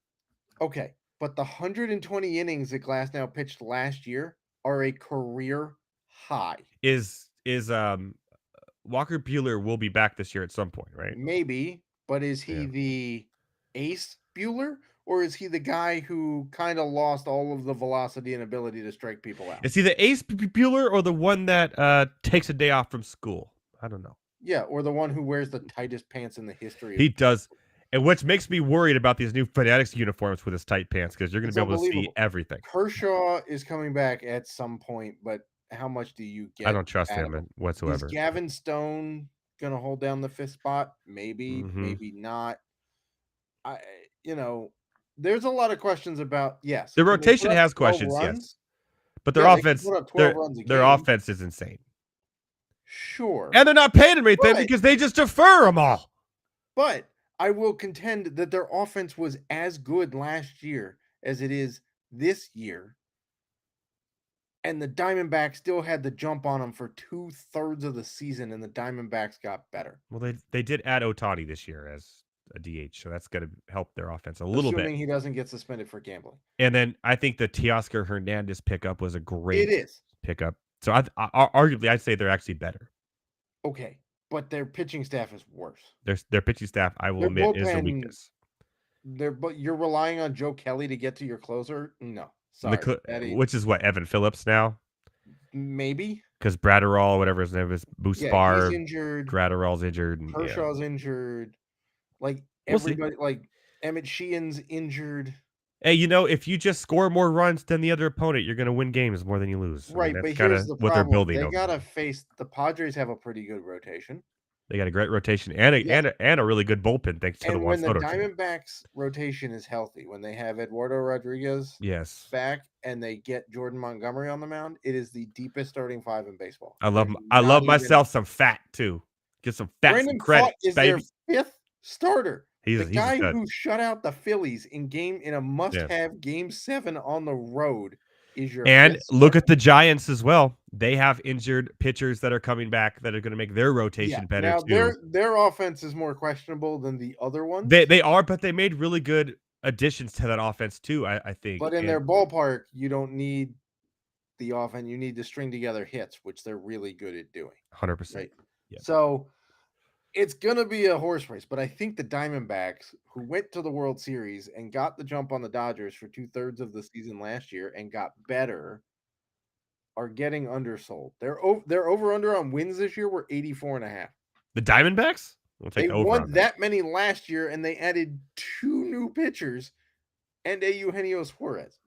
Okay, but the 120 innings that Glass now pitched last year are a career high. Is Walker Buehler will be back this year at some point, right? Maybe, but is he the ace Buehler? Or is he the guy who kind of lost all of the velocity and ability to strike people out? Is he the ace Buehler or the one that takes a day off from school? I don't know. Yeah, or the one who wears the tightest pants in the history. He does. And which makes me worried about these new Fanatics uniforms with his tight pants, because you're going to be able to see everything. Kershaw is coming back at some point, but how much do you get? I don't trust him whatsoever. Is Gavin Stone going to hold down the 5th spot? Maybe, maybe not. There's a lot of questions about The rotation has questions, yes. But their offense their offense is insane. Sure. And they're not paying them anything because they just defer them all. But I will contend that their offense was as good last year as it is this year. And the Diamondbacks still had the jump on them for 2/3 of the season, and the Diamondbacks got better. Well, they did add Ohtani this year as a DH, so that's going to help their offense a little bit. Assuming he doesn't get suspended for gambling. And then I think the Teoscar Hernandez pickup was a great pickup. So arguably, I'd say they're actually better. Okay, but their pitching staff is worse. Their pitching staff, I will admit, is a weakness. But you're relying on Joe Kelly to get to your closer? No, sorry. Which is what, Evan Phillips now? Maybe. Because Bratterall, whatever his name is, Buspar, he's injured. Gratterall's injured. And, Kershaw's injured. Like everybody, like Emmett Sheehan's injured. Hey, if you just score more runs than the other opponent, you're going to win games more than you lose. Right, that's but here's the problem. What they're building. They got to face the Padres. Have a pretty good rotation. They got a great rotation and a really good bullpen thanks to the Juan Soto. When the Diamondbacks rotation is healthy, when they have Eduardo Rodriguez back and they get Jordan Montgomery on the mound, it is the deepest starting 5 in baseball. I love myself some fat too. Get some fat and credit. Is baby. Their 5th starter. He's the guy who shut out the Phillies in a must-have Game 7 on the road is your. And look at the Giants as well. They have injured pitchers that are coming back that are going to make their rotation better now too. Their offense is more questionable than the other ones. They are, but they made really good additions to that offense too. I think. But in their ballpark, you don't need the offense. You need to string together hits, which they're really good at doing. 100%. Right. Yeah. So. It's going to be a horse race, but I think the Diamondbacks, who went to the World Series and got the jump on the Dodgers for 2/3 of the season last year and got better, are getting undersold. Their over-under on wins this year were 84.5. The Diamondbacks? We'll take They the over won on that many last year, and they added 2 new pitchers and a Eugenio Suarez.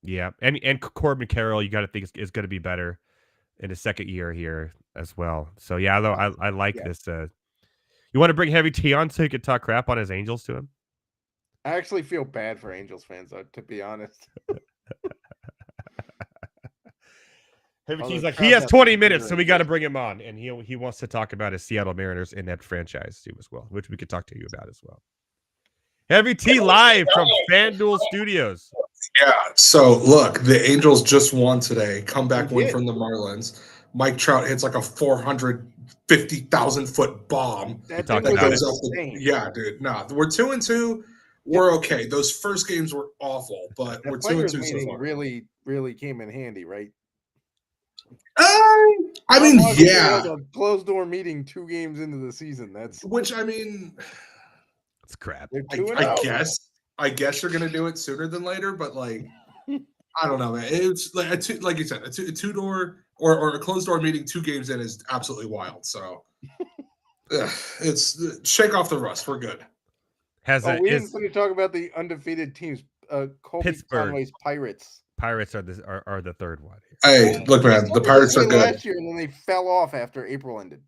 Yeah, and Corbin Carroll, you got to think is going to be better in his second year here as well. So yeah, though I like this. You want to bring Heavy T on so you could talk crap on his Angels to him? I actually feel bad for Angels fans, though, to be honest. Heavy T's like, he has 20 minutes, so we got to bring him on, and he wants to talk about his Seattle Mariners inept franchise too as well, which we could talk to you about as well. Heavy T live from FanDuel Studios. Yeah. So look, the Angels just won today. Comeback win from the Marlins. Mike Trout hits like a 450,000 foot bomb That talked thing about was it. insane. Yeah, dude. No, we're 2-2. We're okay. Those first games were awful, but The we're 2-2 players so meeting far. really came in handy, right? I mean, yeah. A closed door meeting 2 games into the season. Which I mean, it's crap. I guess you're gonna do it sooner than later, but like, I don't know, man. It's like like you said, a two-door or a closed door meeting 2 games in is absolutely wild. So it's shake off the rust. We're good. We didn't talk about the undefeated teams. Colby Pittsburgh Conway's Pirates. Pirates are the third one. Hey, look, man, the Pirates are good. Last year, and then they fell off after April ended.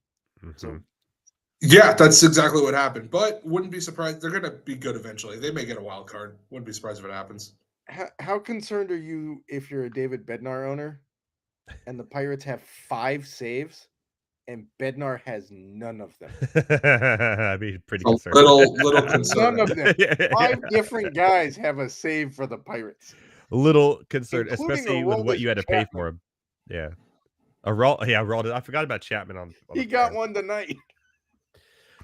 Mm-hmm. So, yeah, that's exactly what happened. But wouldn't be surprised. They're going to be good eventually. They may get a wild card. Wouldn't be surprised if it happens. How concerned are you if you're a David Bednar owner, and the Pirates have 5 saves, and Bednar has none of them? I'd be pretty concerned. Little concerned. None of them. 5 different guys have a save for the Pirates. A little concerned, including especially with what you had to pay for him. Yeah. Aroldis. I forgot about Chapman on he got one tonight.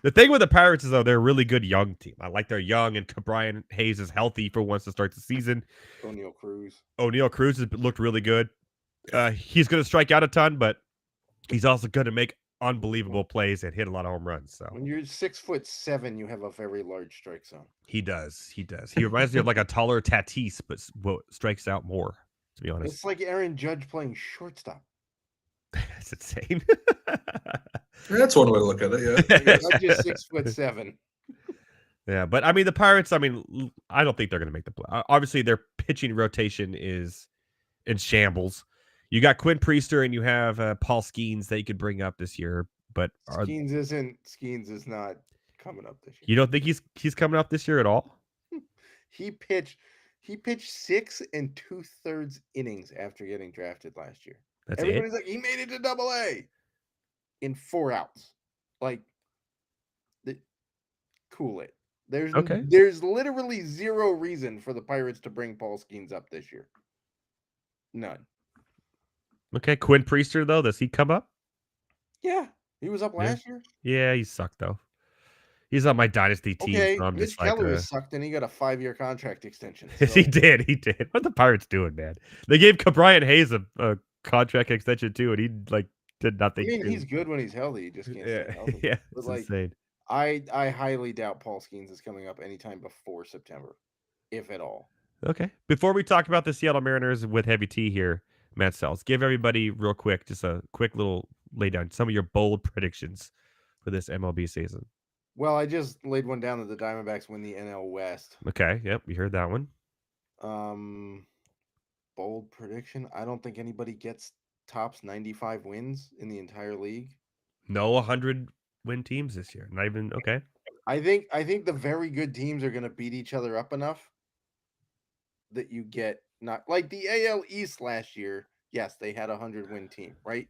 The thing with the Pirates is, though, they're a really good young team. I like they're young, and Brian Hayes is healthy for once to start the season. O'Neal Cruz has looked really good. He's going to strike out a ton, but he's also going to make unbelievable plays and hit a lot of home runs. So when you're 6'7", you have a very large strike zone. He does. He reminds me of like a taller Tatis, but strikes out more, to be honest. It's like Aaron Judge playing shortstop. That's insane. That's one way to look at it. Yeah, I'm just 6'7". Yeah, but I mean the Pirates. I mean, I don't think they're going to make the play. Obviously, their pitching rotation is in shambles. You got Quinn Priester and you have Paul Skeens that you could bring up this year, but Skeens is not coming up this year. You don't think he's coming up this year at all? He pitched 6 2/3 innings after getting drafted last year. Everybody's like, he made it to AA in 4 outs. Like, cool it. There's literally 0 reason for the Pirates to bring Paul Skeens up this year. None. Okay, Quinn Priester though, does he come up? Yeah, he was up last year. Yeah, he sucked though. He's on my dynasty team. Okay, so I'm Mitch just Keller sucked, and he got a 5-year contract extension. So. He did. What the Pirates doing, man? They gave Brian Hayes a contract extension too, and he did nothing. I mean, he's good when he's healthy. He just can't stay healthy. Yeah, but it's insane. I highly doubt Paul Skeens is coming up anytime before September, if at all. Okay. Before we talk about the Seattle Mariners with Heavy T here, Matt Selz, give everybody real quick, just a quick little lay down, some of your bold predictions for this MLB season. Well, I just laid one down that the Diamondbacks win the NL West. Okay. Yep. We heard that one. Bold prediction. I don't think anybody tops 95 wins in the entire league. No 100 win teams this year. Not even okay. I think the very good teams are going to beat each other up enough that you get not like the AL East last year. Yes, they had a 100-win team, right?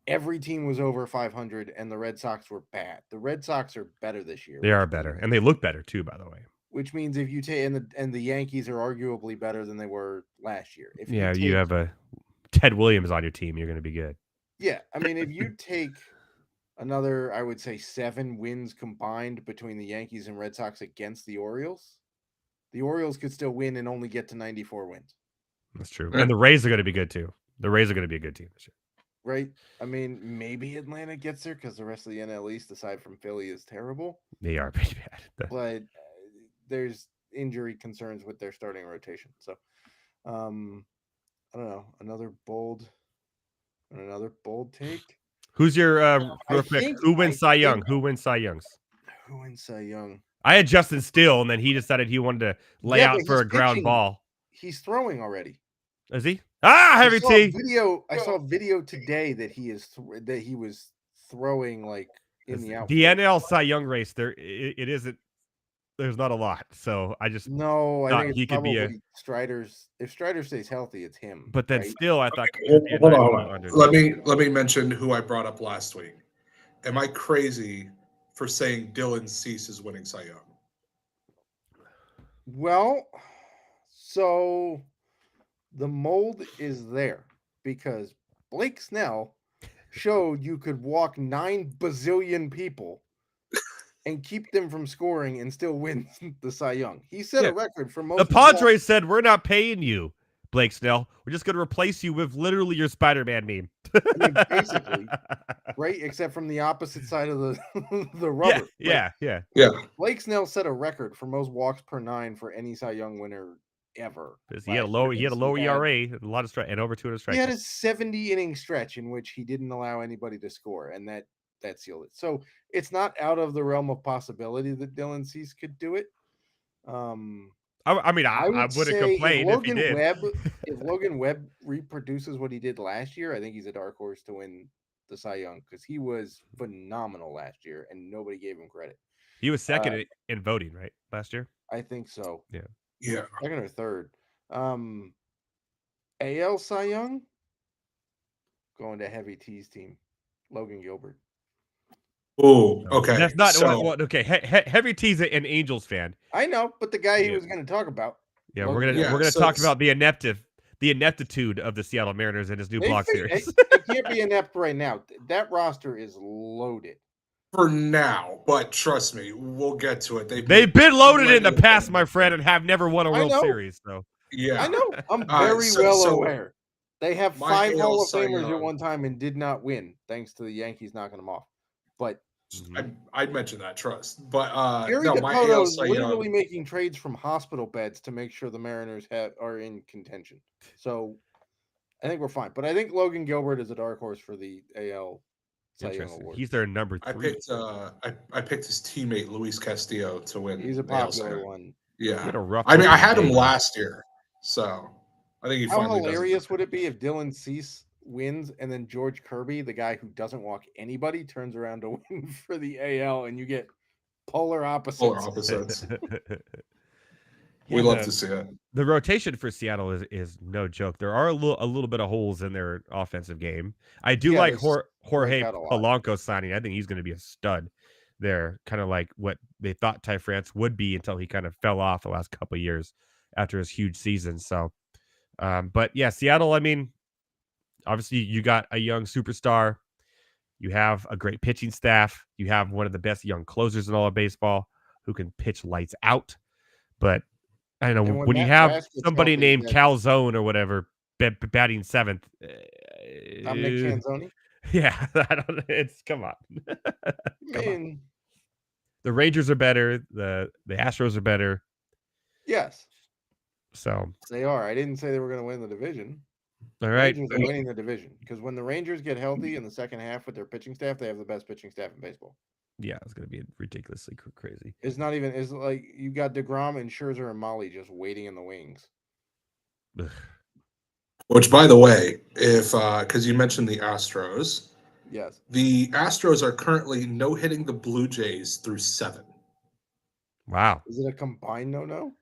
Every team was over 500, and the Red Sox were bad. The Red Sox are better this year. They are better, and they look better too, by the way. Which means if you take and the Yankees are arguably better than they were last year. If you have a Ted Williams on your team, you're going to be good. Yeah, I mean, if you take another, I would say 7 wins combined between the Yankees and Red Sox against the Orioles could still win and only get to 94 wins. That's true. And the Rays are going to be good too. The Rays are going to be a good team this year. Right? I mean, maybe Atlanta gets there because the rest of the NL East, aside from Philly, is terrible. They are pretty bad. But there's injury concerns with their starting rotation. So, I don't know. Another bold take. Who's your real quick? think- Who wins I Cy Young? think- Who wins Cy Youngs? Who wins Cy Young? I had Justin Steele, and then he decided he wanted to lay Yeah, out but for a he's ground pitching. ball. He's throwing already. Is he? Ah, I heavy saw T. I saw video today that he was throwing like in the outfield. The NL Cy Young race, it isn't. There's not a lot, so I just. No, I thought think he it's could be probably Strider's. If Strider stays healthy, it's him. But then right? still, I thought. Hold on. Let me mention who I brought up last week. Am I crazy for saying Dylan Cease is winning Cy Young? Well, so the mold is there because Blake Snell showed you could walk 9 bazillion people and keep them from scoring and still win the Cy Young. He set a record for most. The Padres said, "We're not paying you, Blake Snell. We're just going to replace you with literally your Spider-Man meme." I mean, basically, right? Except from the opposite side of the rubber. Yeah. Blake Snell set a record for most walks per 9 for any Cy Young winner ever. He had a low ERA, a lot of strike, and over 200 strikes. He had a 70-inning stretch in which he didn't allow anybody to score, and that sealed it. So it's not out of the realm of possibility that Dylan Cease could do it. I wouldn't complain if he did. If Logan Webb reproduces what he did last year, I think he's a dark horse to win the Cy Young because he was phenomenal last year and nobody gave him credit. He was second in voting, right, last year? I think so. Yeah. Second or third. AL Cy Young going to Heavy T's team, Logan Gilbert. Oh, okay. That's not okay. Heavy T's an Angels fan. I know, but the guy he was going to talk about. Yeah, we're gonna talk about the ineptitude of the Seattle Mariners in his new block series. It can't be inept right now. That roster is loaded for now, but trust me, we'll get to it. They've been loaded in the past, my friend, and have never won a World Series. So yeah, I know. I'm very aware. They have 5 Hall of Famers at one time and did not win, thanks to the Yankees knocking them off. But I'd mention that, trust. But Gary DePoto is literally making trades from hospital beds to make sure the Mariners are in contention. So I think we're fine. But I think Logan Gilbert is a dark horse for the AL Cy Young Award. He's their number 3. I picked his teammate Luis Castillo to win. He's a popular one. Yeah. I had him last year, so I think he How hilarious would it be if Dylan Cease wins and then George Kirby, the guy who doesn't walk anybody, turns around to win for the AL and you get polar opposites. We love to see it. The rotation for Seattle is no joke. There are a little bit of holes in their offensive game. I do like Jorge Polanco signing. I think he's going to be a stud there, kind of like what they thought Ty France would be until he kind of fell off the last couple of years after his huge season. So, but yeah, Seattle, I mean, obviously, you got a young superstar. You have a great pitching staff. You have one of the best young closers in all of baseball who can pitch lights out. But I don't know, when you have somebody named Calzone or whatever batting 7th. Dominic Canzoni? Yeah, come on. The Rangers are better. The Astros are better. Yes. So they are. I didn't say they were going to win the division. All right. Rangers are winning the division because when the Rangers get healthy in the second half with their pitching staff, they have the best pitching staff in baseball. Yeah, it's going to be ridiculously crazy. It's like you got DeGrom and Scherzer and Molly just waiting in the wings. Ugh. Which, by the way, if because you mentioned the Astros, yes, the Astros are currently no-hitting the Blue Jays through 7. Wow. Is it a combined no-no?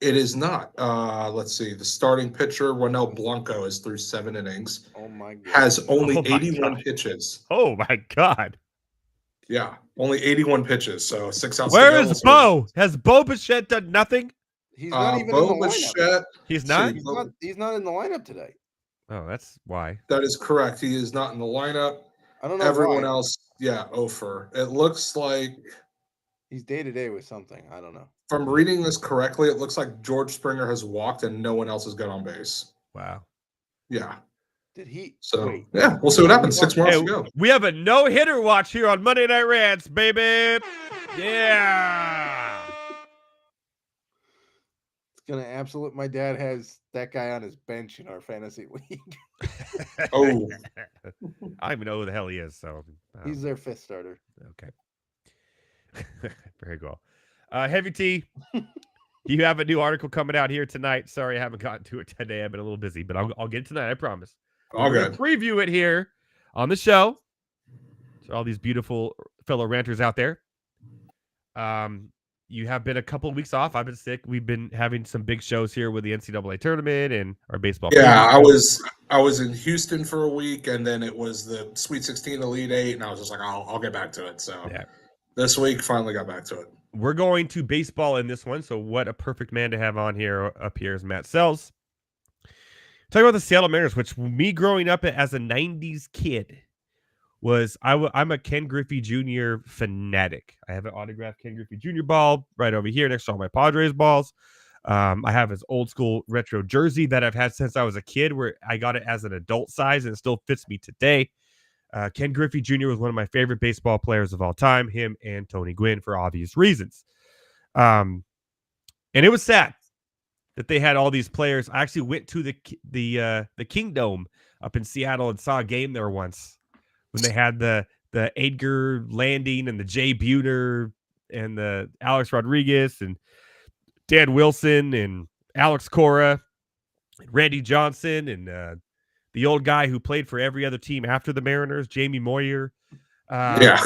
It is not. Let's see. The starting pitcher, Ronel Blanco, is through 7 innings. Oh my God. Has only 81 pitches. Oh my God. Yeah, only 81 pitches. So 6 outs. Where is Bo? Has Bo Bichette done nothing? He's not even in the lineup. He's not? He's not in the lineup today. Oh, that's why. That is correct. He is not in the lineup. I don't know. Everyone else, Ofer. It looks like he's day-to-day with something. I don't know. If I'm reading this correctly, it looks like George Springer has walked and no one else has got on base. Wow. Yeah. Did he? So, wait, yeah, we'll see what happens. 6 months to go. We have a no-hitter watch here on Monday Night Rants, baby. Yeah. It's gonna absolute. My dad has that guy on his bench in our fantasy league. Oh, I don't even know who the hell he is. So He's their 5th starter. okay. Very cool. Heavy T, you have a new article coming out here tonight. Sorry, I haven't gotten to it today. I've been a little busy, but I'll get it tonight. I promise. all We're gonna good. preview it here on the show. So all these beautiful fellow ranters out there. You have been a couple of weeks off. I've been sick. We've been having some big shows here with the NCAA tournament and our baseball. Yeah, preview. I was in Houston for a week, and then it was the Sweet 16 Elite 8, and I was just like, I'll get back to it. So Yeah. this week, finally got back to it. We're going to baseball in this one. So what a perfect man to have on here up here is Matt Selz. Talking about the Seattle Mariners, which me growing up as a 90s kid was I'm a Ken Griffey Jr. fanatic. I have an autographed Ken Griffey Jr. ball right over here next to all my Padres balls. I have his old school retro jersey that I've had since I was a kid, where I got it as an adult size and it still fits me today. Ken Griffey Jr. was one of my favorite baseball players of all time, him and Tony Gwynn, for obvious reasons. And it was sad that they had all these players. I actually went to the Kingdome up in Seattle and saw a game there once when they had the Edgar Landing and the Jay Buhner and the Alex Rodriguez and Dan Wilson and Alex Cora, and Randy Johnson, and the old guy who played for every other team after the Mariners, Jamie Moyer. Yeah.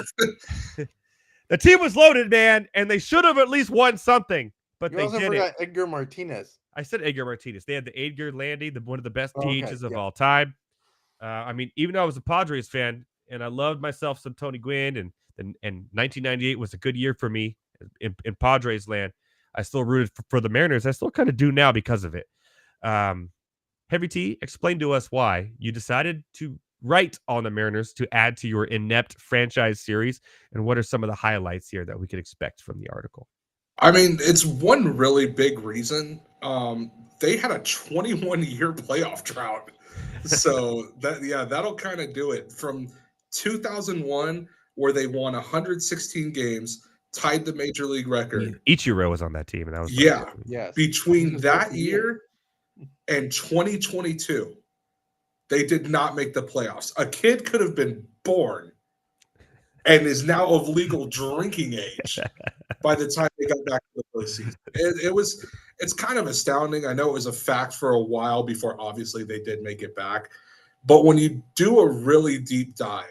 The team was loaded, man, and they should have at least won something, but You they also didn't. forgot Edgar Martinez. I said Edgar Martinez. They had the Edgar Landing, one of the best Okay, DHs of yeah. all time. I mean, even though I was a Padres fan and I loved myself some Tony Gwynn, and 1998 was a good year for me in Padres land, I still rooted for the Mariners. I still kind of do now because of it. Heavy T, explain to us why you decided to write on the Mariners to add to your inept franchise series, and what are some of the highlights here that we could expect from the article? I mean, it's one really big reason. They had a 21-year playoff drought. So that'll kind of do it. From 2001, where they won 116 games, tied the major league record. Ichiro was on that team, and that was Yes. Between that year and 2022, they did not make the playoffs. A kid could have been born and is now of legal drinking age by the time they got back to the postseason. It's kind of astounding. I know it was a fact for a while before obviously they did make it back. But when you do a really deep dive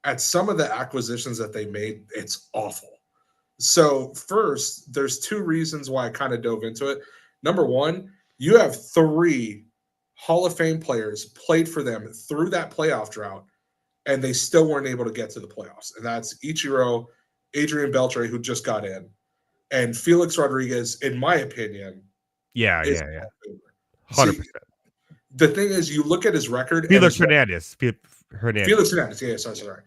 at some of the acquisitions that they made, it's awful. So first, there's 2 reasons why I kind of dove into it. Number one, you have 3 Hall of Fame players played for them through that playoff drought, and they still weren't able to get to the playoffs. And that's Ichiro, Adrian Beltre, who just got in, and Felix Rodriguez, in my opinion. Yeah. 100%. See, the thing is, you look at his record. Felix Hernandez. Felix Hernandez, yeah, sorry.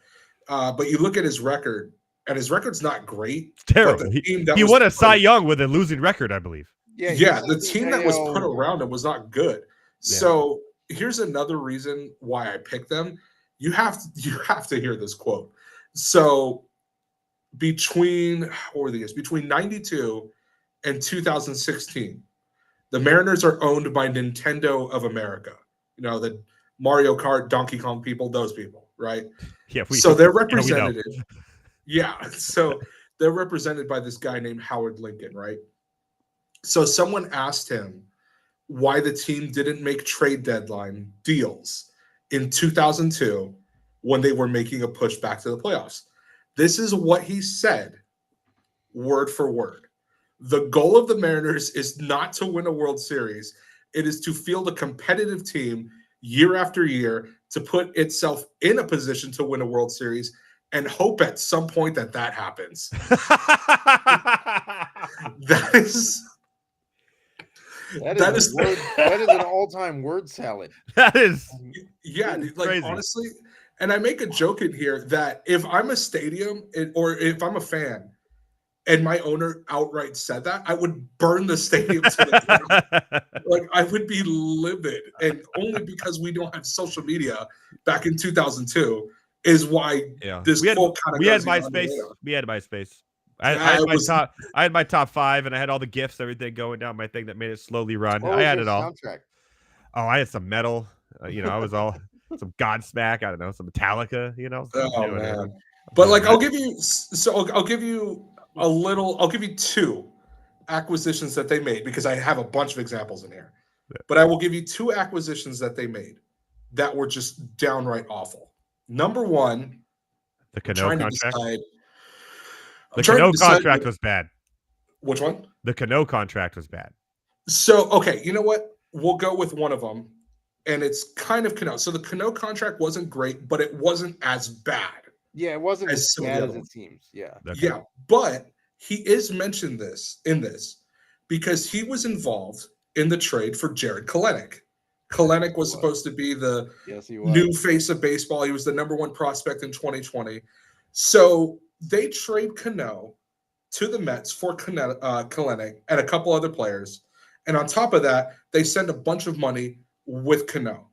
But you look at his record, and his record's not great. It's terrible. He won a Cy Young with a losing record, I believe. Yeah, the team that was put around him was not good. Yeah. So here's another reason why I picked them. You have to hear this quote. So between 92 and 2016, the Mariners are owned by Nintendo of America. You know, the Mario Kart, Donkey Kong people, those people, right? Yeah. So they're represented. Yeah. So they're represented by this guy named Howard Lincoln, right? So someone asked him why the team didn't make trade deadline deals in 2002 when they were making a push back to the playoffs. This is what he said, word for word. The goal of the Mariners is not to win a World Series. It is to field a competitive team year after year to put itself in a position to win a World Series and hope at some point that happens. That is an all-time word salad. That is, yeah, like crazy. Honestly, and I make a joke in here that if I'm a stadium or if I'm a fan and my owner outright said that, I would burn the stadium to the ground. Like, I would be livid, and only because we don't have social media back in 2002 is why this quote kind of we had MySpace. We had MySpace. I had my top 5, and I had all the gifts, everything going down my thing that made it slowly run. What I was had your it all. soundtrack? Oh, I had some metal. I was all some Godsmack. I don't know, some Metallica. Oh man! But like, I'll give you I'll give you 2 acquisitions that they made, because I have a bunch of examples in here. Yeah. But I will give you 2 acquisitions that they made that were just downright awful. Number 1, the Cano contract. The Cano contract was bad. Which one? The Cano contract was bad. So, okay, you know what? We'll go with one of them, and it's kind of Cano. So the Cano contract wasn't great, but it wasn't as bad. Yeah, it wasn't as bad as it seems. Yeah. Okay. Yeah, but he is mentioned in this because he was involved in the trade for Jared Kalenic. Kalenic was supposed to be the new face of baseball. He was the number 1 prospect in 2020. So they trade Cano to the Mets for Kalenic and a couple other players. And on top of that, they send a bunch of money with Cano.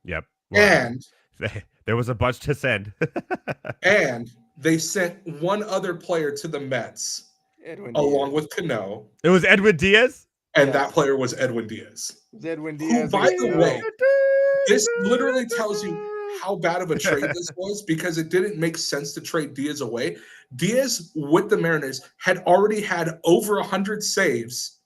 Yep. Well, and there was a bunch to send. And they sent one other player to the Mets along with Cano. It was Edwin Diaz? And that player was Edwin Diaz. Edwin Diaz. Who, by the way, this literally tells you how bad of a trade this was, because it didn't make sense to trade Diaz away. Diaz with the Mariners had already had over 100 saves,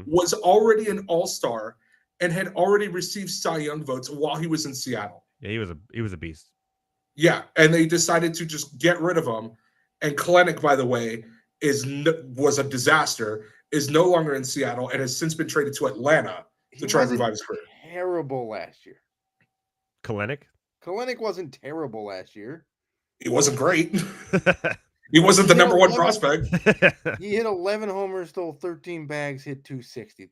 was already an all-star, and had already received Cy Young votes while he was in Seattle. Yeah, he was a beast. Yeah, and they decided to just get rid of him. And Kalenic, by the way, was a disaster, is no longer in Seattle, and has since been traded to Atlanta to try and revive his career. Terrible last year. Kalenic wasn't terrible last year. He wasn't great. He wasn't the number 1 prospect. He hit 11 homers, stole 13 bags, hit 260.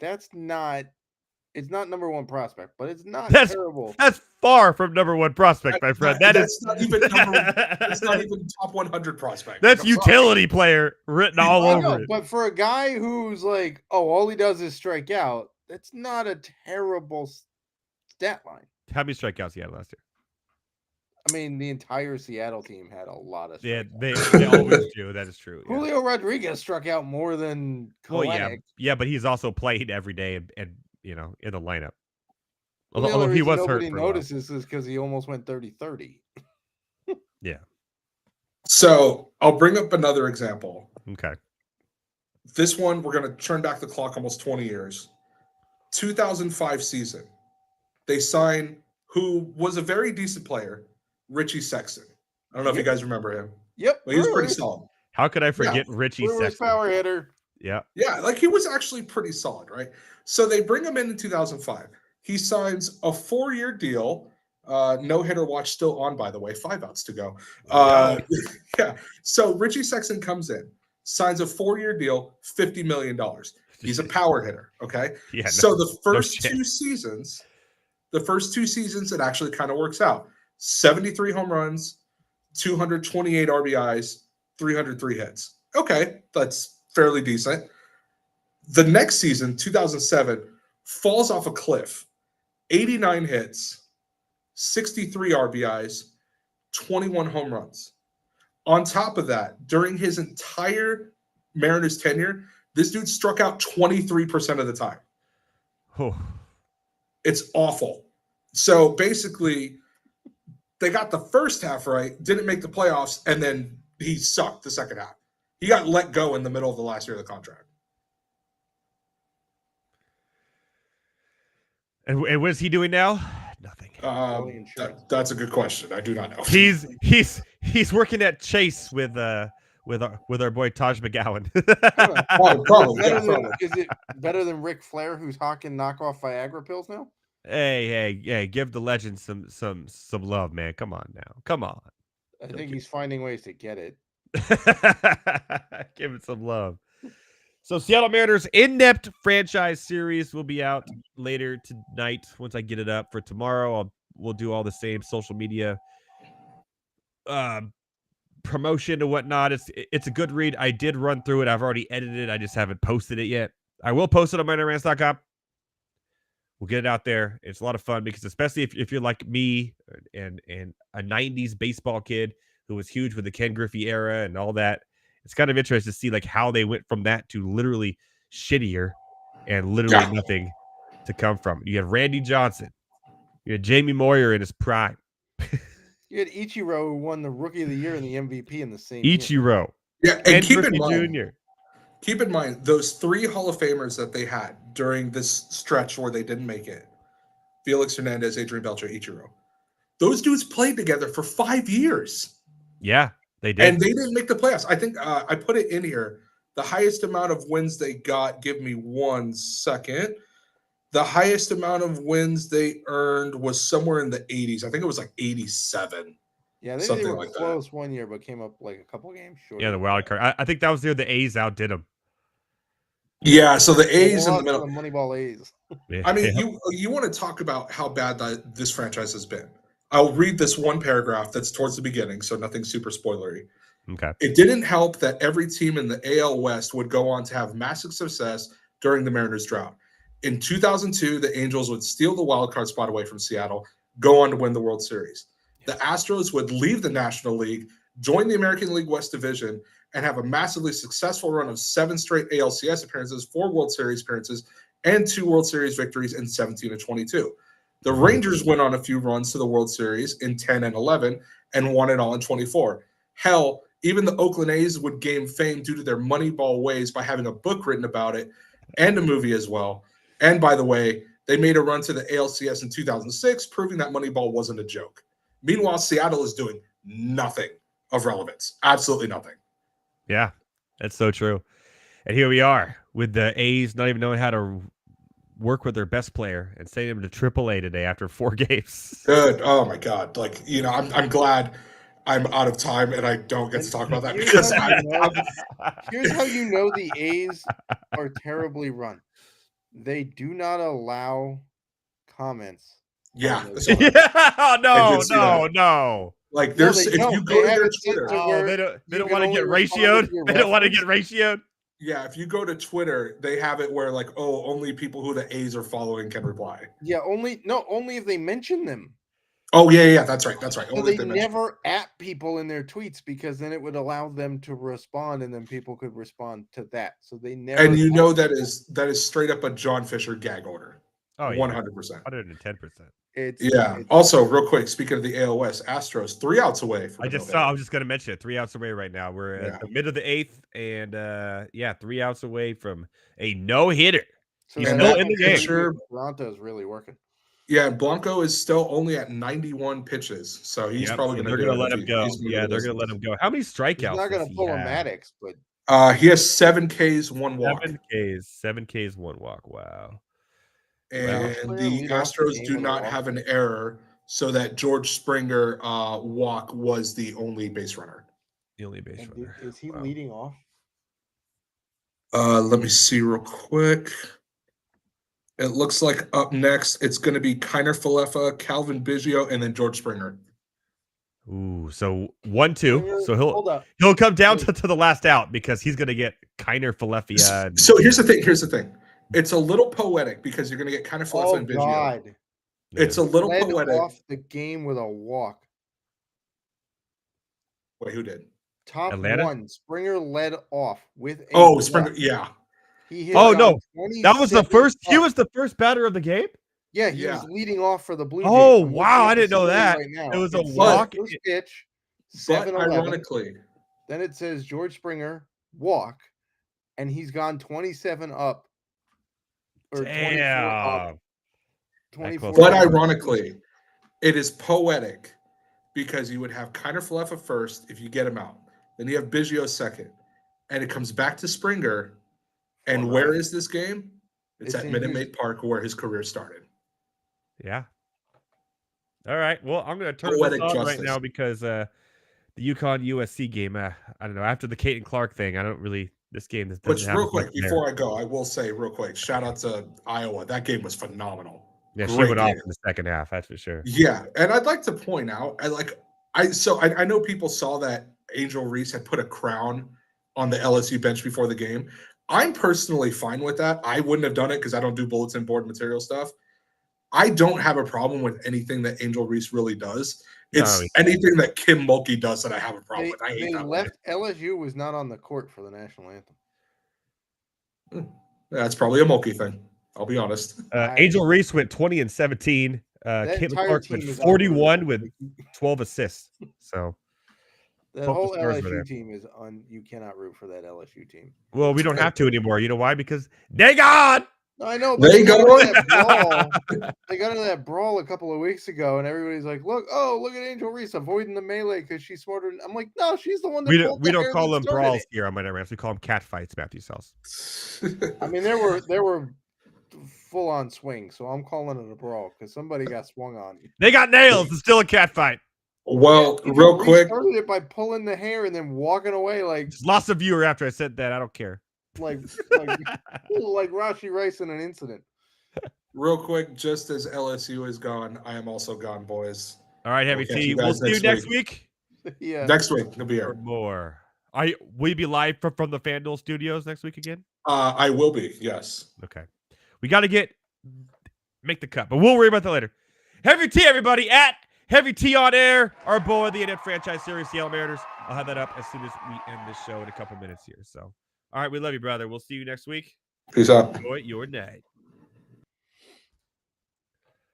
It's not number 1 prospect, but it's not terrible. That's far from number 1 prospect, my friend. That's not even it's not even top 100 prospect. That's utility player written all over it. But for a guy who's like, all he does is strike out, that's not a terrible stat line. How many strikeouts he had last year? I mean, the entire Seattle team had a lot of strikeouts. Yeah, they always do. That is true. Yeah. Julio Rodriguez struck out more than Kalenic. Well, yeah, but he's also played every day and in the lineup. Although he was hurt. Nobody notices is because he almost went 30-30. Yeah. So I'll bring up another example. Okay. This one, we're going to turn back the clock almost 20 years. 2005 season. They sign who was a very decent player, Richie Sexton. I don't know if you guys remember him. Yep. But he was pretty solid. How could I forget Richie Sexton? Power hitter. Yeah. Yeah, like he was actually pretty solid, right? So they bring him in 2005. He signs a 4-year deal. No hitter watch still on, by the way. 5 outs to go. Yeah. So Richie Sexton comes in, signs a 4-year deal, $50 million. He's a power hitter. Okay. Yeah. So the first 2 seasons, it actually kind of works out. 73 home runs, 228 RBIs, 303 hits. Okay, that's fairly decent. The next season, 2007, falls off a cliff. 89 hits, 63 RBIs, 21 home runs. On top of that, during his entire Mariners tenure, this dude struck out 23% of the time. Oh. It's awful. So basically, they got the first half right, didn't make the playoffs, and then he sucked the second half. He got let go in the middle of the last year of the contract. And what is he doing now? Nothing. That's a good question. I do not know. He's working at Chase with our boy Taj McGowan. Probably. Is it better than Ric Flair, who's hawking knockoff Viagra pills now? Hey! Give the legend some love, man. Come on now. Come on. I think he's finding ways to get it. Give it some love. So Seattle Mariners Inept franchise series will be out later tonight. Once I get it up for tomorrow, we'll do all the same social media promotion and whatnot. It's a good read. I did run through it. I've already edited it. I just haven't posted it yet. I will post it on minorrants.com. We'll get it out there. It's a lot of fun because especially if you're like me and a 90s baseball kid who was huge with the Ken Griffey era and all that, it's kind of interesting to see like how they went from that to literally shittier and literally nothing to come from. You had Randy Johnson. You had Jamie Moyer in his prime. You had Ichiro, who won the Rookie of the Year and the MVP in the same year. Ichiro. Yeah, and keep Griffey in mind, Jr. Keep in mind, those 3 Hall of Famers that they had during this stretch where they didn't make it, Felix Hernandez, Adrian Belcher, Ichiro, those dudes played together for 5 years. Yeah, they did. And they didn't make the playoffs. I think I put it in here. The highest amount of wins they got, give me 1 second. The highest amount of wins they earned was somewhere in the 80s. I think it was like 87. Yeah, they were close one year, but came up like a couple games short. Yeah, the wild card. I think that was near the A's outdid them. Yeah, so the A's in the middle. The Moneyball A's. I mean, you want to talk about how bad this franchise has been. I'll read this one paragraph that's towards the beginning, so nothing super spoilery. Okay. It didn't help that every team in the AL West would go on to have massive success during the Mariners drought. In 2002, the Angels would steal the wild card spot away from Seattle, go on to win the World Series. The Astros would leave the National League, join the American League West Division, and have a massively successful run of 7 straight ALCS appearances, 4 World Series appearances, and 2 World Series victories in 17 and 22. The Rangers went on a few runs to the World Series in 10 and 11 and won it all in 24. Hell, even the Oakland A's would gain fame due to their Moneyball ways by having a book written about it and a movie as well. And by the way, they made a run to the ALCS in 2006, proving that Moneyball wasn't a joke. Meanwhile, Seattle is doing nothing of relevance. Absolutely nothing. Yeah, that's so true. And here we are with the A's not even knowing how to work with their best player and sending him to AAA today after 4 games. Good. Oh my God. Like, I'm glad I'm out of time and I don't get to talk about that because here's how you know the A's are terribly run. They do not allow comments. Yeah. No. Like there's if you go to their Twitter, they don't want to get ratioed. They don't want to get ratioed. Yeah, if you go to Twitter, they have it where like, oh, only people who the A's are following can reply. Yeah, only if they mention them. Oh yeah, that's right. So they never at people in their tweets because then it would allow them to respond, and then people could respond to that. So they never. And you know that is straight up a John Fisher gag order. Oh, 100%. 110%. Also, real quick, speaking of the AOS, Astros 3 outs away from I was just gonna mention it. 3 outs away right now. We're at the mid of the 8th, and 3 outs away from a no-hitter. So he's still in the game. Toronto's really working. Yeah, Blanco is still only at 91 pitches, so he's probably going to. They're going to let him go. Yeah, they're going to let him go. How many strikeouts? He's not going to pull a Maddox, but he has 7 Ks, 1 walk. 7 Ks, 1 walk. Wow. And the Astros do not have an error, so that George Springer walk was the only base runner. The only base runner. Is he leading off? Let me see real quick. It looks like up next it's going to be Kiner Falefa, Calvin Biggio, and then George Springer. Ooh, so 1-2. So he'll come down to the last out because he's going to get Kiner Falefa. So here's the thing. It's a little poetic because you're going to get Kiner Falefa and Biggio. God. It's a little poetic. Off the game with a walk. Wait, who did? Top Atlanta? 1. Springer led off with a walk. Springer, yeah. No, that was the first. He was the first batter of the game. Yeah, he was leading off for the Blue Jays. Oh wow, I didn't know that. It was a walk. First pitch, but ironically, then it says George Springer walk, and he's gone 27 up. Or 24 up. 24. But ironically, it is poetic because you would have Kiner Falefa first if you get him out. Then you have Biggio second, and it comes back to Springer. And where is this game? It's at Minute Maid Park, where his career started. Yeah. All right. Well, I'm going to turn this on right now because the UConn USC game. I don't know. After the Caden Clark thing, I don't really. This game doesn't. Which real quick before I go, I will say real quick. Shout out to Iowa. That game was phenomenal. Yeah, she went off in the second half. That's for sure. Yeah, and I'd like to point out, I know people saw that Angel Reese had put a crown on the LSU bench before the game. I'm personally fine with that. I wouldn't have done it because I don't do bulletin board material stuff. I don't have a problem with anything that Angel Reese really does. It's anything that Kim Mulkey does that I have a problem with. I hate that left LSU was not on the court for the national anthem. That's probably a Mulkey thing. I'll be honest. Angel Reese went 20 and 17. Caitlin Clark went 41 with 12 assists. So that whole LSU team is you cannot root for that LSU team. Well, we don't have to anymore. You know why? Because they gone. I know. But they got into that brawl a couple of weeks ago, and everybody's like, "Look at Angel Reese avoiding the melee because she's smarter." I'm like, "No, she's the one that." We don't call them brawls here on Monday Rants. We call them cat fights, Matthew Selz. I mean, there were full on swings, so I'm calling it a brawl because somebody got swung on. They got nails. It's still a cat fight. Well, real quick, started it by pulling the hair and then walking away like. Just lost a viewer after I said that. I don't care. Like Rashi Rice in an incident. Real quick, just as LSU is gone, I am also gone, boys. All right, Heavy T. We'll see you next week. Yeah, next week we'll be here. Or more. Will you be live from the FanDuel studios next week again? I will be. Yes. Okay. We got to make the cut, but we'll worry about that later. Heavy T, everybody, at Heavy T on air. Our boy of the inept franchise series, Seattle Mariners. I'll have that up as soon as we end this show in a couple minutes here. So. All right, we love you, brother. We'll see you next week. Peace out. Enjoy your night.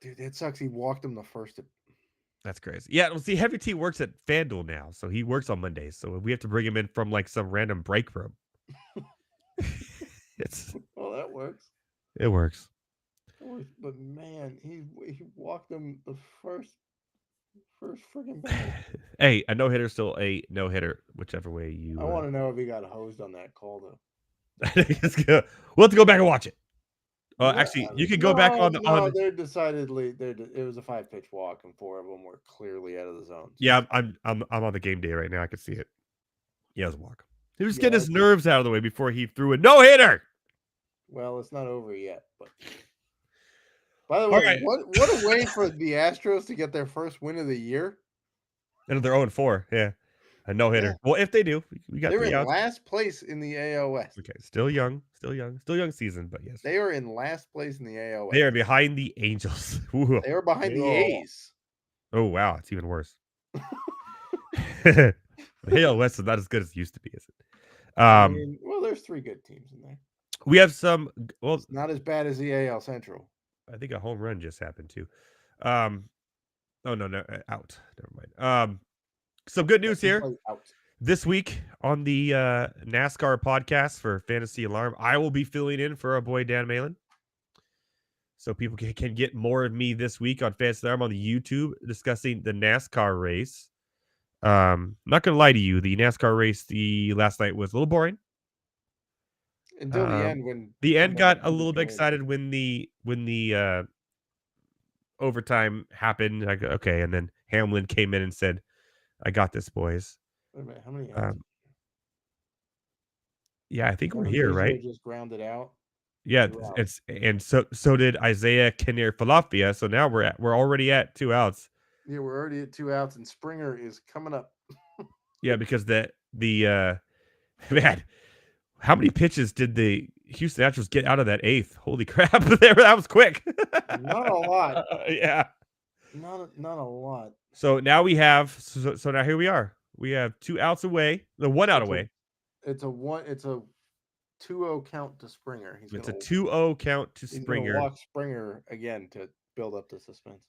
Dude, that sucks. He walked him the first. That's crazy. Yeah, well, see, Heavy T works at FanDuel now, so he works on Mondays. So we have to bring him in from like some random break room. Well, that works. It works. But man, he walked him the first freaking ball. Hey, a no-hitter still a no-hitter, whichever way you... I want to know if he got hosed on that call, though. We'll have to go back and watch it. Actually, you can go back on the... they're decidedly... It was a 5-pitch walk, and 4 of them were clearly out of the zone. Yeah, I'm on the game day right now. I can see it. Yeah, it was a walk. He was getting his nerves out of the way before he threw a no-hitter. Well, it's not over yet, but... By the way, what a way for the Astros to get their first win of the year. And they're 0-4. Yeah. A no-hitter. Yeah. Well, if they do, we got 3 outs. They're in last place in the AL West. Okay, still young season, but yes. They are in last place in the AL West. They are behind the Angels. They are behind the A's. Oh, wow. It's even worse. The AL West is not as good as it used to be, is it? Well, there's 3 good teams in there. We have some... Well, it's not as bad as the AL Central. I think a home run just happened too. Oh no, out. Never mind. Some good news here. This week on the NASCAR podcast for Fantasy Alarm, I will be filling in for our boy Dan Malin. So people can get more of me this week on Fantasy Alarm on the YouTube discussing the NASCAR race. Not gonna lie to you, the NASCAR race last night was a little boring. Until the end, when the end got a little bit excited when the overtime happened. Like, okay, and then Hamlin came in and said, "I got this, boys." Wait a minute, how many? Yeah, I think we're here, right? Just grounded out. Yeah, so did Isaiah Kinnear-Falafia. So now we're already at 2 outs. Yeah, we're already at 2 outs, and Springer is coming up. Yeah, because the man. How many pitches did the Houston Astros get out of that 8th? Holy crap. That was quick. Not a lot. Yeah. Not a lot. So now we have so now here we are. We have 2 outs away. The 1 out away. It's a 2-0 count to Springer. It's a 2-0 count to Springer. He's gonna walk Springer again to build up the suspense.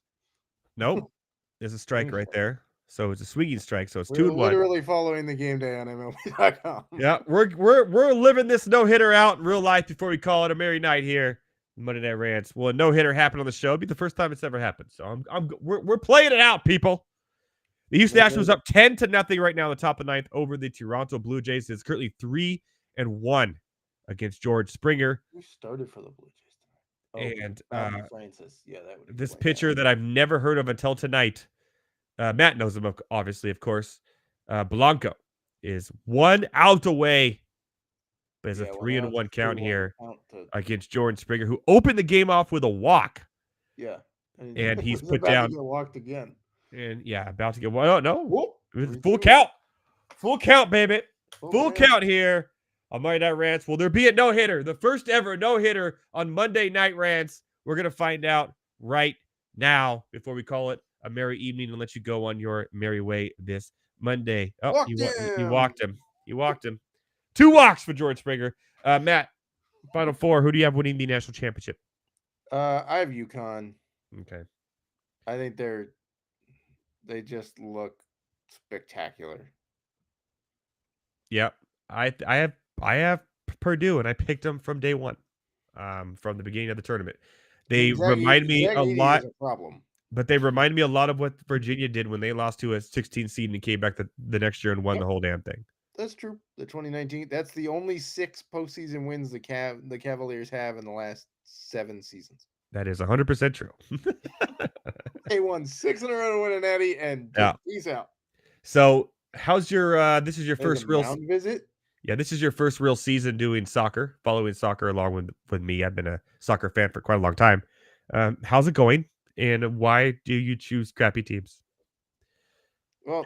Nope. There's a strike right there. So it's a swinging strike. So it's 2-1. Literally following the game day on MLB.com. Yeah, we're living this no-hitter out in real life before we call it a merry night here. Monday Night Rants. Well, a no-hitter happened on the show. It'd be the first time it's ever happened. So we're playing it out, people. The Houston Astros up 10-0 right now in the top of the 9th over the Toronto Blue Jays. It's currently 3-1 against George Springer. Who started for the Blue Jays tonight? And Francis. Yeah, that would. This pitcher that I've never heard of until tonight. Matt knows him, obviously, of course. Blanco is 1 out away. But it's a 3-1 count here against Jordan Springer, who opened the game off with a walk. Yeah. And he's put down. To get walked again. And yeah, about to get one. Oh, no. Full count. Full count, baby. Full count here on Monday Night Rants. Will there be a no-hitter? The first ever no-hitter on Monday Night Rants. We're going to find out right now before we call it a merry evening and let you go on your merry way this Monday. Oh, Walked you him. walked him. You walked him. 2 walks for George Springer. Matt, Final Four. Who do you have winning the national championship? I have UConn. Okay. I think they just look spectacular. Yep. I have Purdue, and I picked them from day one, from the beginning of the tournament. They remind me a lot. Is a problem. But they remind me a lot of what Virginia did when they lost to a 16 seed and came back the next year and won the whole damn thing. That's true. The 2019. That's the only 6 postseason wins the Cavaliers have in the last 7 seasons. That is 100% true. They won 6 in a row to win a natty, and peace out. So, how's your? This is your first real mound visit. Yeah, this is your first real season doing soccer, following soccer along with me. I've been a soccer fan for quite a long time. How's it going? And why do you choose crappy teams? Well,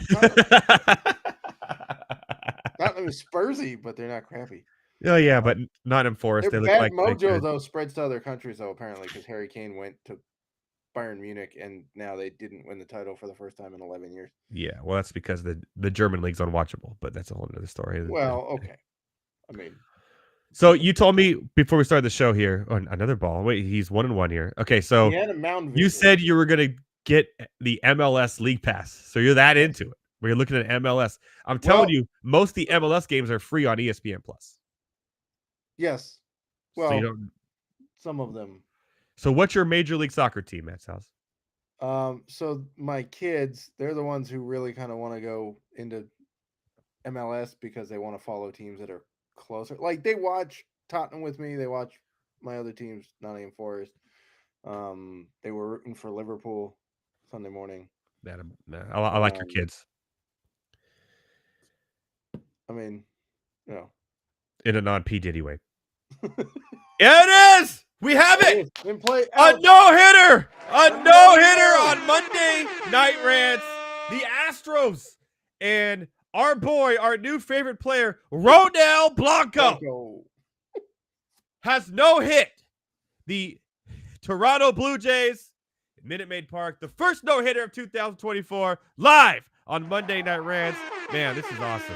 Tottenham is Spursy, but they're not crappy. Oh yeah, but not in Forest. Their they bad look like mojo though spreads to other countries though apparently because Harry Kane went to Bayern Munich and now they didn't win the title for the first time in 11 years. Yeah, well, that's because the German league's unwatchable, but that's a whole other story. Well, okay. I mean, so you told me before we started the show here, another ball. Wait, he's 1-1 here. Okay, so he had a mound visit. You said you were gonna get the MLS League Pass, so you're that into it. Where you're looking at MLS. I'm telling you, most of the MLS games are free on ESPN Plus. Yes. Well, so some of them. So what's your Major League Soccer team, Matt Selz? So my kids, they're the ones who really kind of want to go into MLS because they want to follow teams that are closer. Like they watch Tottenham with me. They watch my other teams, Nottingham Forest. They were rooting for Liverpool Sunday morning. I like your kids. I mean, in a non-P Diddy way. It is. We have it. A no-hitter. A no-hitter on Monday Night Rants. The Astros and our boy, our new favorite player, Ronel Blanco, has no hit the Toronto Blue Jays at Minute Maid Park. The first no-hitter of 2024 live on Monday Night Rants. Man, this is awesome.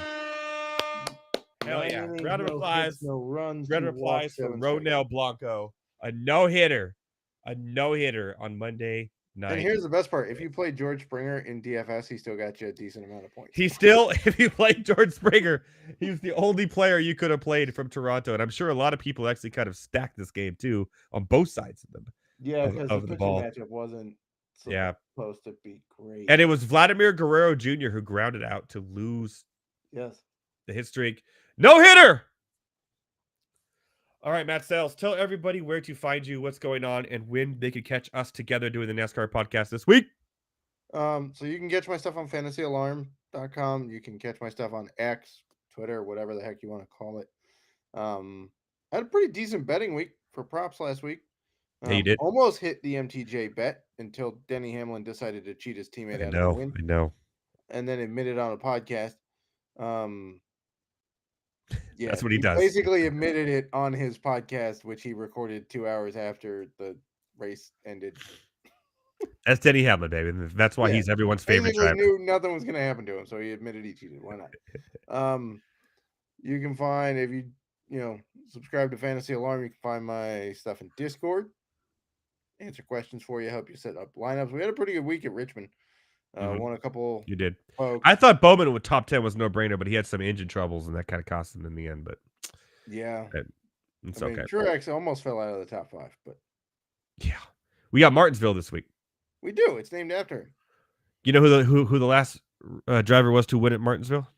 Hell yeah. Round of applause. No runs. Round of applause for Ronel Blanco. A no-hitter. A no-hitter on Monday night. And here's the best part. If you play George Springer in DFS, he still got you a decent amount of points. If you played George Springer, he was the only player you could have played from Toronto. And I'm sure a lot of people actually kind of stacked this game too on both sides of them. Yeah, because the pitching matchup wasn't supposed to be great. And it was Vladimir Guerrero Jr. who grounded out to lose the hit streak. No-hitter! All right, Matt Selz, tell everybody where to find you, what's going on, and when they could catch us together doing the NASCAR podcast this week. So you can catch my stuff on fantasyalarm.com. You can catch my stuff on X, Twitter, whatever the heck you want to call it. I had a pretty decent betting week for props last week. Yeah, you did. Almost hit the MTJ bet until Denny Hamlin decided to cheat his teammate out of the win. I know. And then admitted on a podcast. Yeah, that's what he does. Basically admitted it on his podcast, which he recorded 2 hours after the race ended. That's Denny Hamlin, baby. That's why he's everyone's favorite driver. He knew nothing was going to happen to him, so he admitted he cheated. Why not? You can find, if you subscribe to Fantasy Alarm, you can find my stuff in Discord. Answer questions for you, help you set up lineups. We had a pretty good week at Richmond. Won a couple. You did. Folks. I thought Bowman with top 10 was no brainer, but he had some engine troubles and that kind of cost him in the end. But yeah, it's okay. Truex almost fell out of the top 5, but yeah, we got Martinsville this week. We do. It's named after him. You know who the last driver was to win at Martinsville?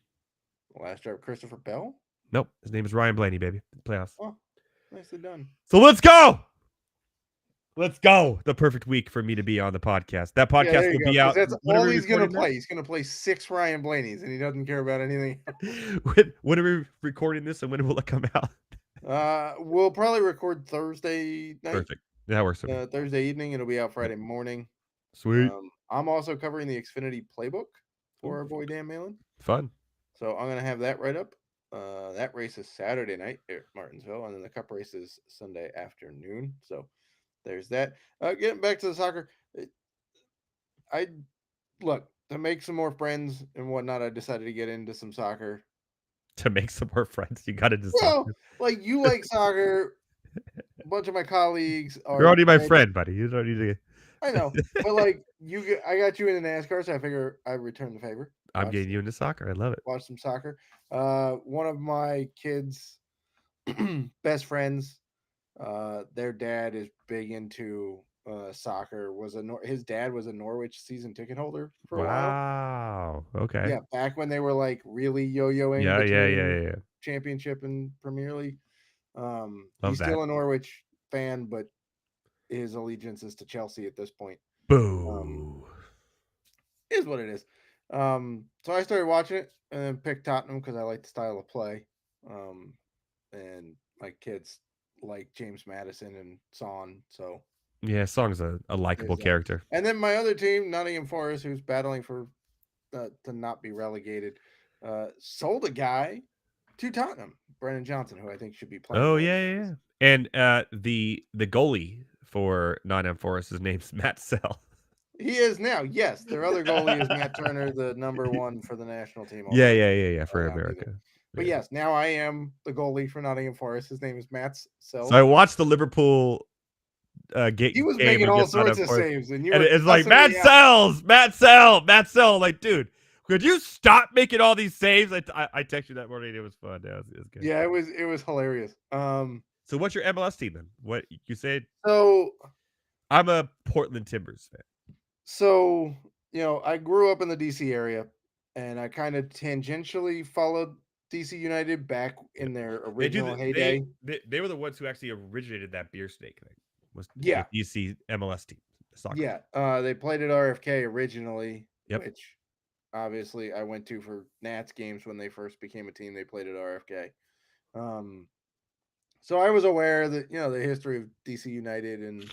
The last driver, Christopher Bell. Nope, his name is Ryan Blaney, baby. Playoffs. Oh, nicely done. So let's go. Let's go. The perfect week for me to be on the podcast. That podcast will be out. That's all he's going to play. He's going to play 6 Ryan Blaney's, and he doesn't care about anything. When are we recording this, and when will it come out? We'll probably record Thursday night. Perfect. That works. Thursday evening. It'll be out Friday morning. Sweet. I'm also covering the Xfinity playbook for our boy Dan Malin. Fun. So I'm going to have that right up. That race is Saturday night at Martinsville, and then the Cup race is Sunday afternoon. So there's that. Getting back to the soccer, I look, to make some more friends and whatnot, I decided to get into some soccer. To make some more friends, you got to do Well, soccer. like you like soccer. A bunch of my colleagues You're are already my red. friend, buddy. You don't need to. I know, but like I got you into NASCAR, so I figure I return the favor. I'm getting you into soccer. I love it. Watch some soccer. One of my kids' best friends, their dad is big into soccer. His dad was a Norwich season ticket holder for a while. Wow. Okay. Yeah, back when they were like really yo-yoing Yeah. between Championship and Premier League. Love He's that. still a Norwich fan, but his allegiance is to Chelsea at this point. Boo. Is what it is. So I started watching it and then picked Tottenham because I like the style of play. And my kids like James Madison and Son. So Yeah, Song's a likable character. And then my other team, Nottingham Forest, who's battling for to not be relegated, sold a guy to Tottenham, Brennan Johnson, who I think should be playing. Oh yeah. And the goalie for Nottingham Forest, his name's Matt Selz. He is now. Yes, their other goalie is Matt Turner, the number 1 for the national team. Yeah, for America. But yes, now I am the goalie for Nottingham Forest. His name is Matt Selz. So I watched the Liverpool game. He was making all sorts of saves, and it's like Matt Selz. Like, dude, could you stop making all these saves? I texted you that morning. It was fun. Yeah, it was good. Yeah, it was hilarious. So what's your MLS team then? What you said? So I'm a Portland Timbers fan. So, I grew up in the DC area, and I kind of tangentially followed DC United back in their original heyday. They were the ones who actually originated that beer snake thing. Was the DC MLS team. Soccer. Yeah, they played at RFK originally, yep. Which obviously I went to for Nats games when they first became a team. They played at RFK. So I was aware that, the history of DC United and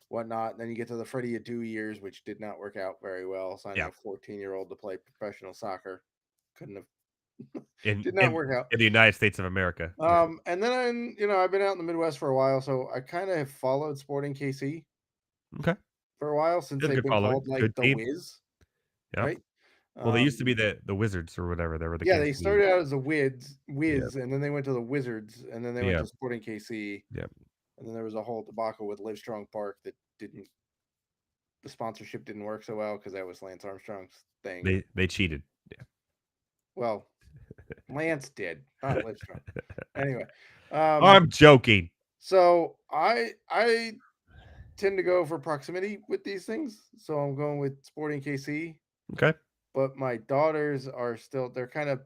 whatnot. And then you get to the Freddie Adu years, which did not work out very well. Signing a 14-year-old to play professional soccer couldn't have. Did not work out in the United States of America. And then I've been out in the Midwest for a while, so I kind of have followed Sporting KC. Okay. For a while since they've been called like the Wiz. Yeah. Right. Well, they used to be the Wizards or whatever. They were the they started out as the Wiz, and then they went to the Wizards, and then they went to Sporting KC. Yep. And then there was a whole debacle with Livestrong Park that the sponsorship didn't work so well because that was Lance Armstrong's thing. They cheated. Yeah. Well, Lance did, not Livestrong. Anyway, I'm joking. So I tend to go for proximity with these things, so I'm going with Sporting KC. Okay. But my daughters they're kind of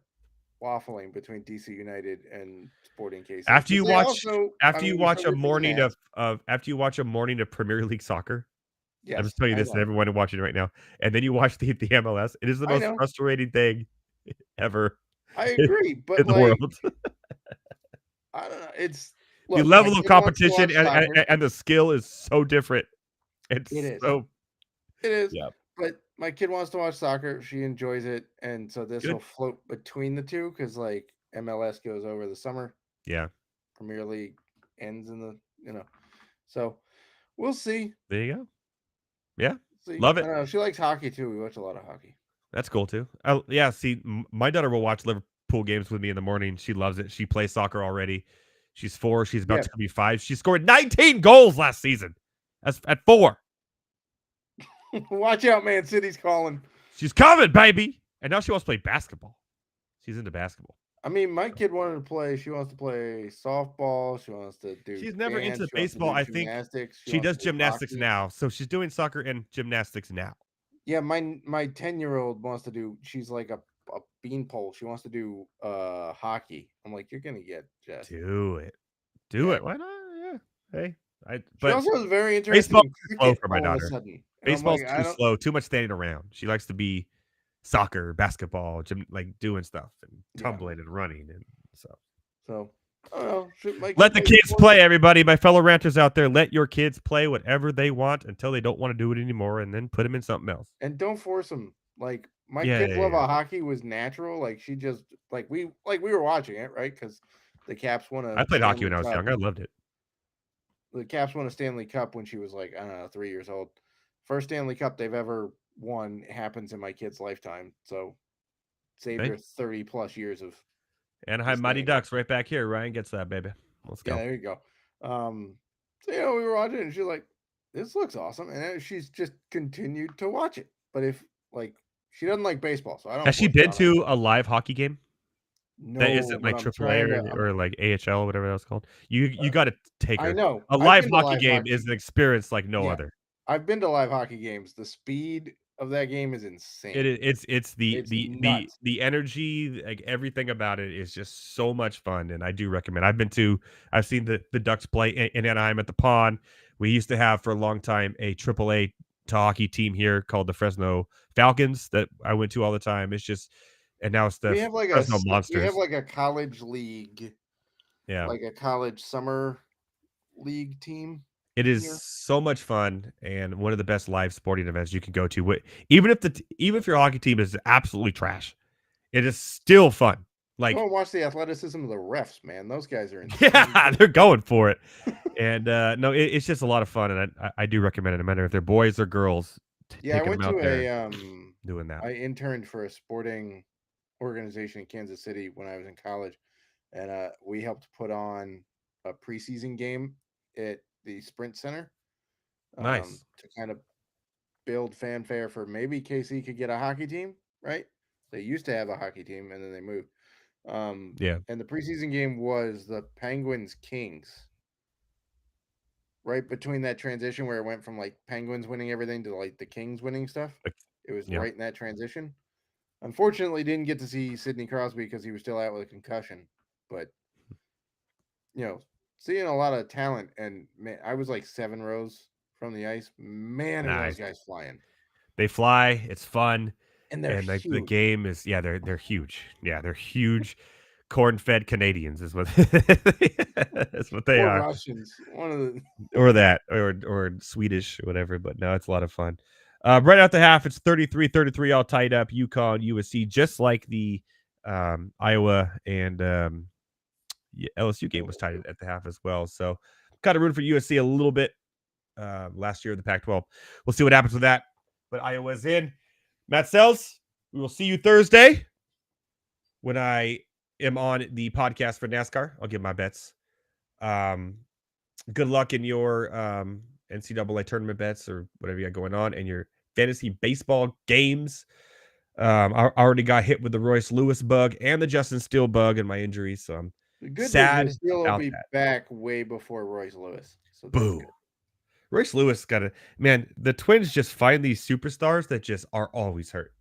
waffling between DC United and Sporting KC. After you watch a morning of Premier League soccer. Yes, I'm just telling you this, and everyone watching it right now. And then you watch the MLS. It is the most frustrating thing ever. I agree, but in the world. I don't know. It's the level of competition and the skill is so different. It is. Yeah. But my kid wants to watch soccer. She enjoys it. And so this will float between the two because like MLS goes over the summer. Yeah. Premier League ends in the, so we'll see. There you go. Yeah. Love it. I know, she likes hockey too. We watch a lot of hockey. That's cool too. See, my daughter will watch Liverpool games with me in the morning. She loves it. She plays soccer already. She's 4. She's about to be 5. She scored 19 goals last season. That's at 4. Watch out, Man City's calling. She's coming, baby. And now she wants to play basketball. She's into basketball. I mean, my kid wanted to play. She wants to play softball. She wants to do. She's never into baseball. I think she does gymnastics now. So she's doing soccer and gymnastics now. Yeah, my 10-year-old wants to do. She's like a beanpole. She wants to do hockey. I'm like, you're gonna get just do it. Why not? Yeah. Hey. She also was very interested. Baseball's too slow for my daughter. Baseball's too slow. Too much standing around. She likes to be soccer, basketball, doing stuff and tumbling and running and stuff. So I don't know. Let the kids play, everybody. My fellow ranters out there, let your kids play whatever they want until they don't want to do it anymore, and then put them in something else. And don't force them. Like my kid's love of hockey was natural. Like she just we were watching it, right? Because the Caps won I played hockey when I was young. I loved it. The Caps won a Stanley Cup when she was 3 years old. First Stanley Cup they've ever one happens in my kid's lifetime. So saved Hey. her 30 plus years of Anaheim Mighty Ducks right back here. Ryan gets that, baby. Let's go. Yeah, there you go. So we were watching it and she's like, this looks awesome. And then she's just continued to watch it. But if she doesn't like baseball, so I don't. Has she been to a live hockey game? No, that isn't like AAA or like AHL, whatever that's called. You got to take her. I know. A live hockey game is an experience like no other. I've been to live hockey games. The speed of that game is insane. It's the energy, like everything about it is just so much fun, and I do recommend. I've seen the Ducks play in Anaheim at the Pond. We used to have for a long time a AAA hockey team here called the Fresno Falcons that I went to all the time. It's just. And now it's the Fresno Monsters. We have like a college league, yeah, like a college summer league team. It is so much fun and one of the best live sporting events you can go to. Even if your hockey team is absolutely trash, it is still fun. Like, go and watch the athleticism of the refs, man. Those guys are insane. Yeah, they're going for it. And no, it's just a lot of fun, and I do recommend it. No matter if they're boys or girls. Yeah, I went to doing that. I interned for a sporting organization in Kansas City when I was in college, and we helped put on a preseason game at the Sprint Center. Nice. To kind of build fanfare for maybe KC could get a hockey team, right? They used to have a hockey team and then they moved. Yeah. And the preseason game was the Penguins Kings. Right between that transition where it went from like Penguins winning everything to like the Kings winning stuff. It was right in that transition. Unfortunately, didn't get to see Sidney Crosby because he was still out with a concussion. But, seeing a lot of talent. And, man, I was like 7 rows from the ice. Man, are those guys flying. They fly. It's fun. And they're huge. The game is, they're huge. Yeah, they're huge. Corn-fed Canadians is what that's what they are. Russians. One of the... Or that. Or Swedish or whatever. But no, it's a lot of fun. Right out the half, it's 33-33 all tied up. UConn, USC, just like the Iowa and LSU game was tied at the half as well. So kind of rooting for USC a little bit last year in the Pac-12. We'll see what happens with that. But Iowa's in. Matt Selz, we will see you Thursday when I am on the podcast for NASCAR. I'll give my bets. Good luck in your NCAA tournament bets or whatever you got going on and your fantasy baseball games. I already got hit with the Royce Lewis bug and the Justin Steele bug in my injury, so I'm sad. Steele will be back way before Royce Lewis. So boo. Royce Lewis got the Twins just find these superstars that just are always hurt.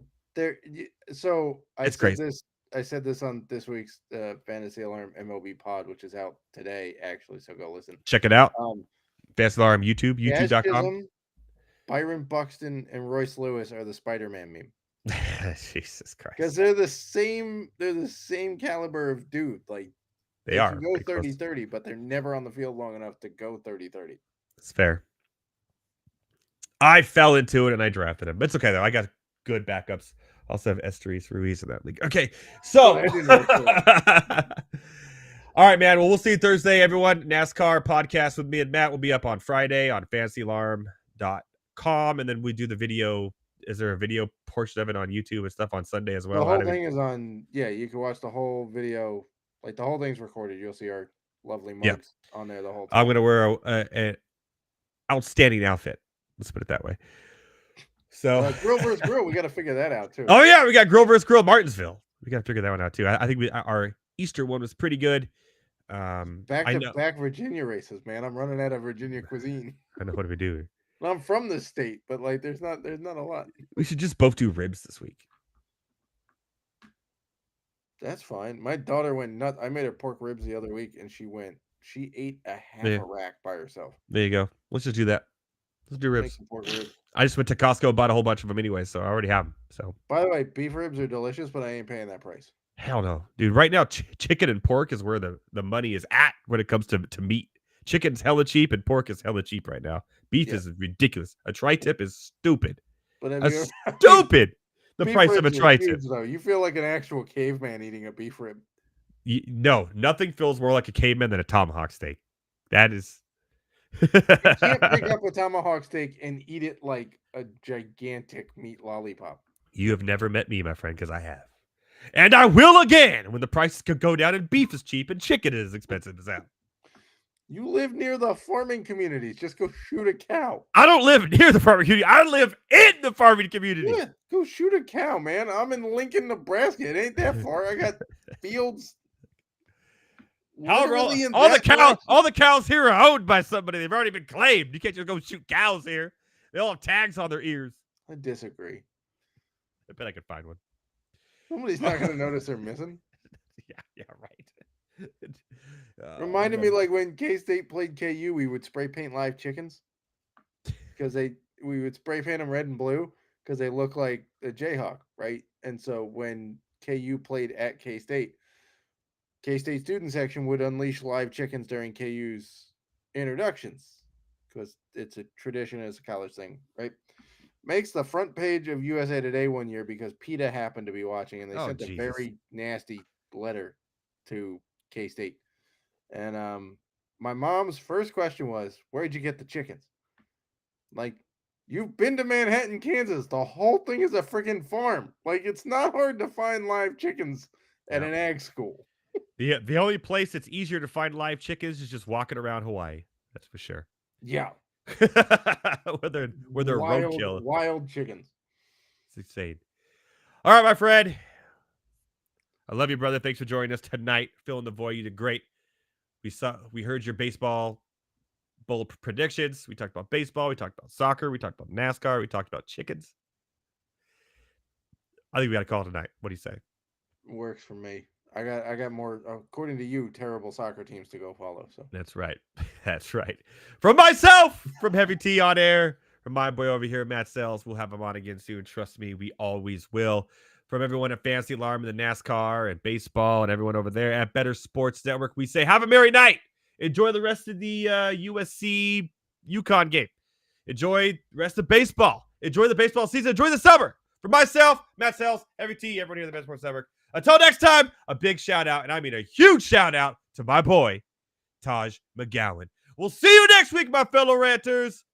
I said this on this week's Fantasy Alarm MLB pod, which is out today, actually. So go listen. Check it out. Fantasy Alarm YouTube, youtube.com. Byron Buxton and Royce Lewis are the Spider-Man meme. Jesus Christ. Because they're the same caliber of dude. Like they are. Can go 30-30, but they're never on the field long enough to go 30-30. It's fair. I fell into it and I drafted him. It's okay though. I got good backups. I also have Estrees Ruiz in that league. Okay. So all right, man. Well, we'll see you Thursday, everyone. NASCAR podcast with me and Matt will be up on Friday on fantasyalarm.com. And then we do the video. Is there a video portion of it on YouTube and stuff on Sunday as well? The whole thing is on, you can watch the whole video. Like the whole thing's recorded. You'll see our lovely mugs on there the whole time. I'm going to wear an outstanding outfit. Let's put it that way. So grill versus grill, we got to figure that out too. Oh yeah, we got grill versus grill Martinsville. We got to figure that one out too. I think our Easter one was pretty good. Back to back Virginia races, man. I'm running out of Virginia cuisine. I know what do we do. I'm from this state, but like there's not a lot. We should just both do ribs this week. That's fine. My daughter went nuts. I made her pork ribs the other week, and she ate a half a rack by herself. There you go. Let's just do that. Let's do ribs. I just went to Costco, bought a whole bunch of them anyway, so I already have them. So, by the way, beef ribs are delicious, but I ain't paying that price. Hell no, dude. Right now, chicken and pork is where the money is at when it comes to meat. Chicken's hella cheap and pork is hella cheap right now. Beef is ridiculous. A tri-tip is stupid. But stupid. The price of a tri-tip. You feel like an actual caveman eating a beef rib. No, nothing feels more like a caveman than a tomahawk steak. That is You can't pick up a tomahawk steak and eat it like a gigantic meat lollipop. You have never met me, my friend, because I have. And I will again when the prices could go down and beef is cheap and chicken is expensive as hell. You live near the farming communities. Just go shoot a cow. I don't live near the farming community. I live in the farming community. Yeah, go shoot a cow, man. I'm in Lincoln, Nebraska. It ain't that far. I got fields. However, literally in all that the cows here are owned by somebody. They've already been claimed. You can't just go shoot cows here. They all have tags on their ears. I disagree. I bet I could find one. Somebody's not going to notice they're missing. Yeah, right. Reminded me like when K-State played KU, we would spray paint live chickens because we would spray paint them red and blue because they look like a Jayhawk, right? And so when KU played at K-State student section would unleash live chickens during KU's introductions because it's a tradition as a college thing, right? Makes the front page of USA Today one year because PETA happened to be watching and they sent a very nasty letter to K-State. And my mom's first question was, where'd you get the chickens? Like, you've been to Manhattan, Kansas. The whole thing is a freaking farm. Like, it's not hard to find live chickens at an ag school. The only place that's easier to find live chickens is just walking around Hawaii. That's for sure. Yeah. where they're roadkill. Wild chickens. It's insane. All right, my friend. I love you, brother. Thanks for joining us tonight. Filling the void. You did great. We heard your baseball bowl predictions. We talked about baseball. We talked about soccer. We talked about NASCAR. We talked about chickens. I think we got to call it tonight. What do you say? Works for me. I got more, according to you, terrible soccer teams to go follow. So that's right. That's right. From myself, from Heavy T on air, from my boy over here, Matt Selz. We'll have him on again soon. Trust me, we always will. From everyone at Fantasy Alarm and the NASCAR and baseball and everyone over there at Better Sports Network, we say have a merry night. Enjoy the rest of the USC UConn game. Enjoy the rest of baseball. Enjoy the baseball season. Enjoy the summer. For myself, Matt Selz, Heavy T, everyone here at the Better Sports Network. Until next time, a big shout out, and I mean a huge shout out to my boy, Taj McGowan. We'll see you next week, my fellow ranters.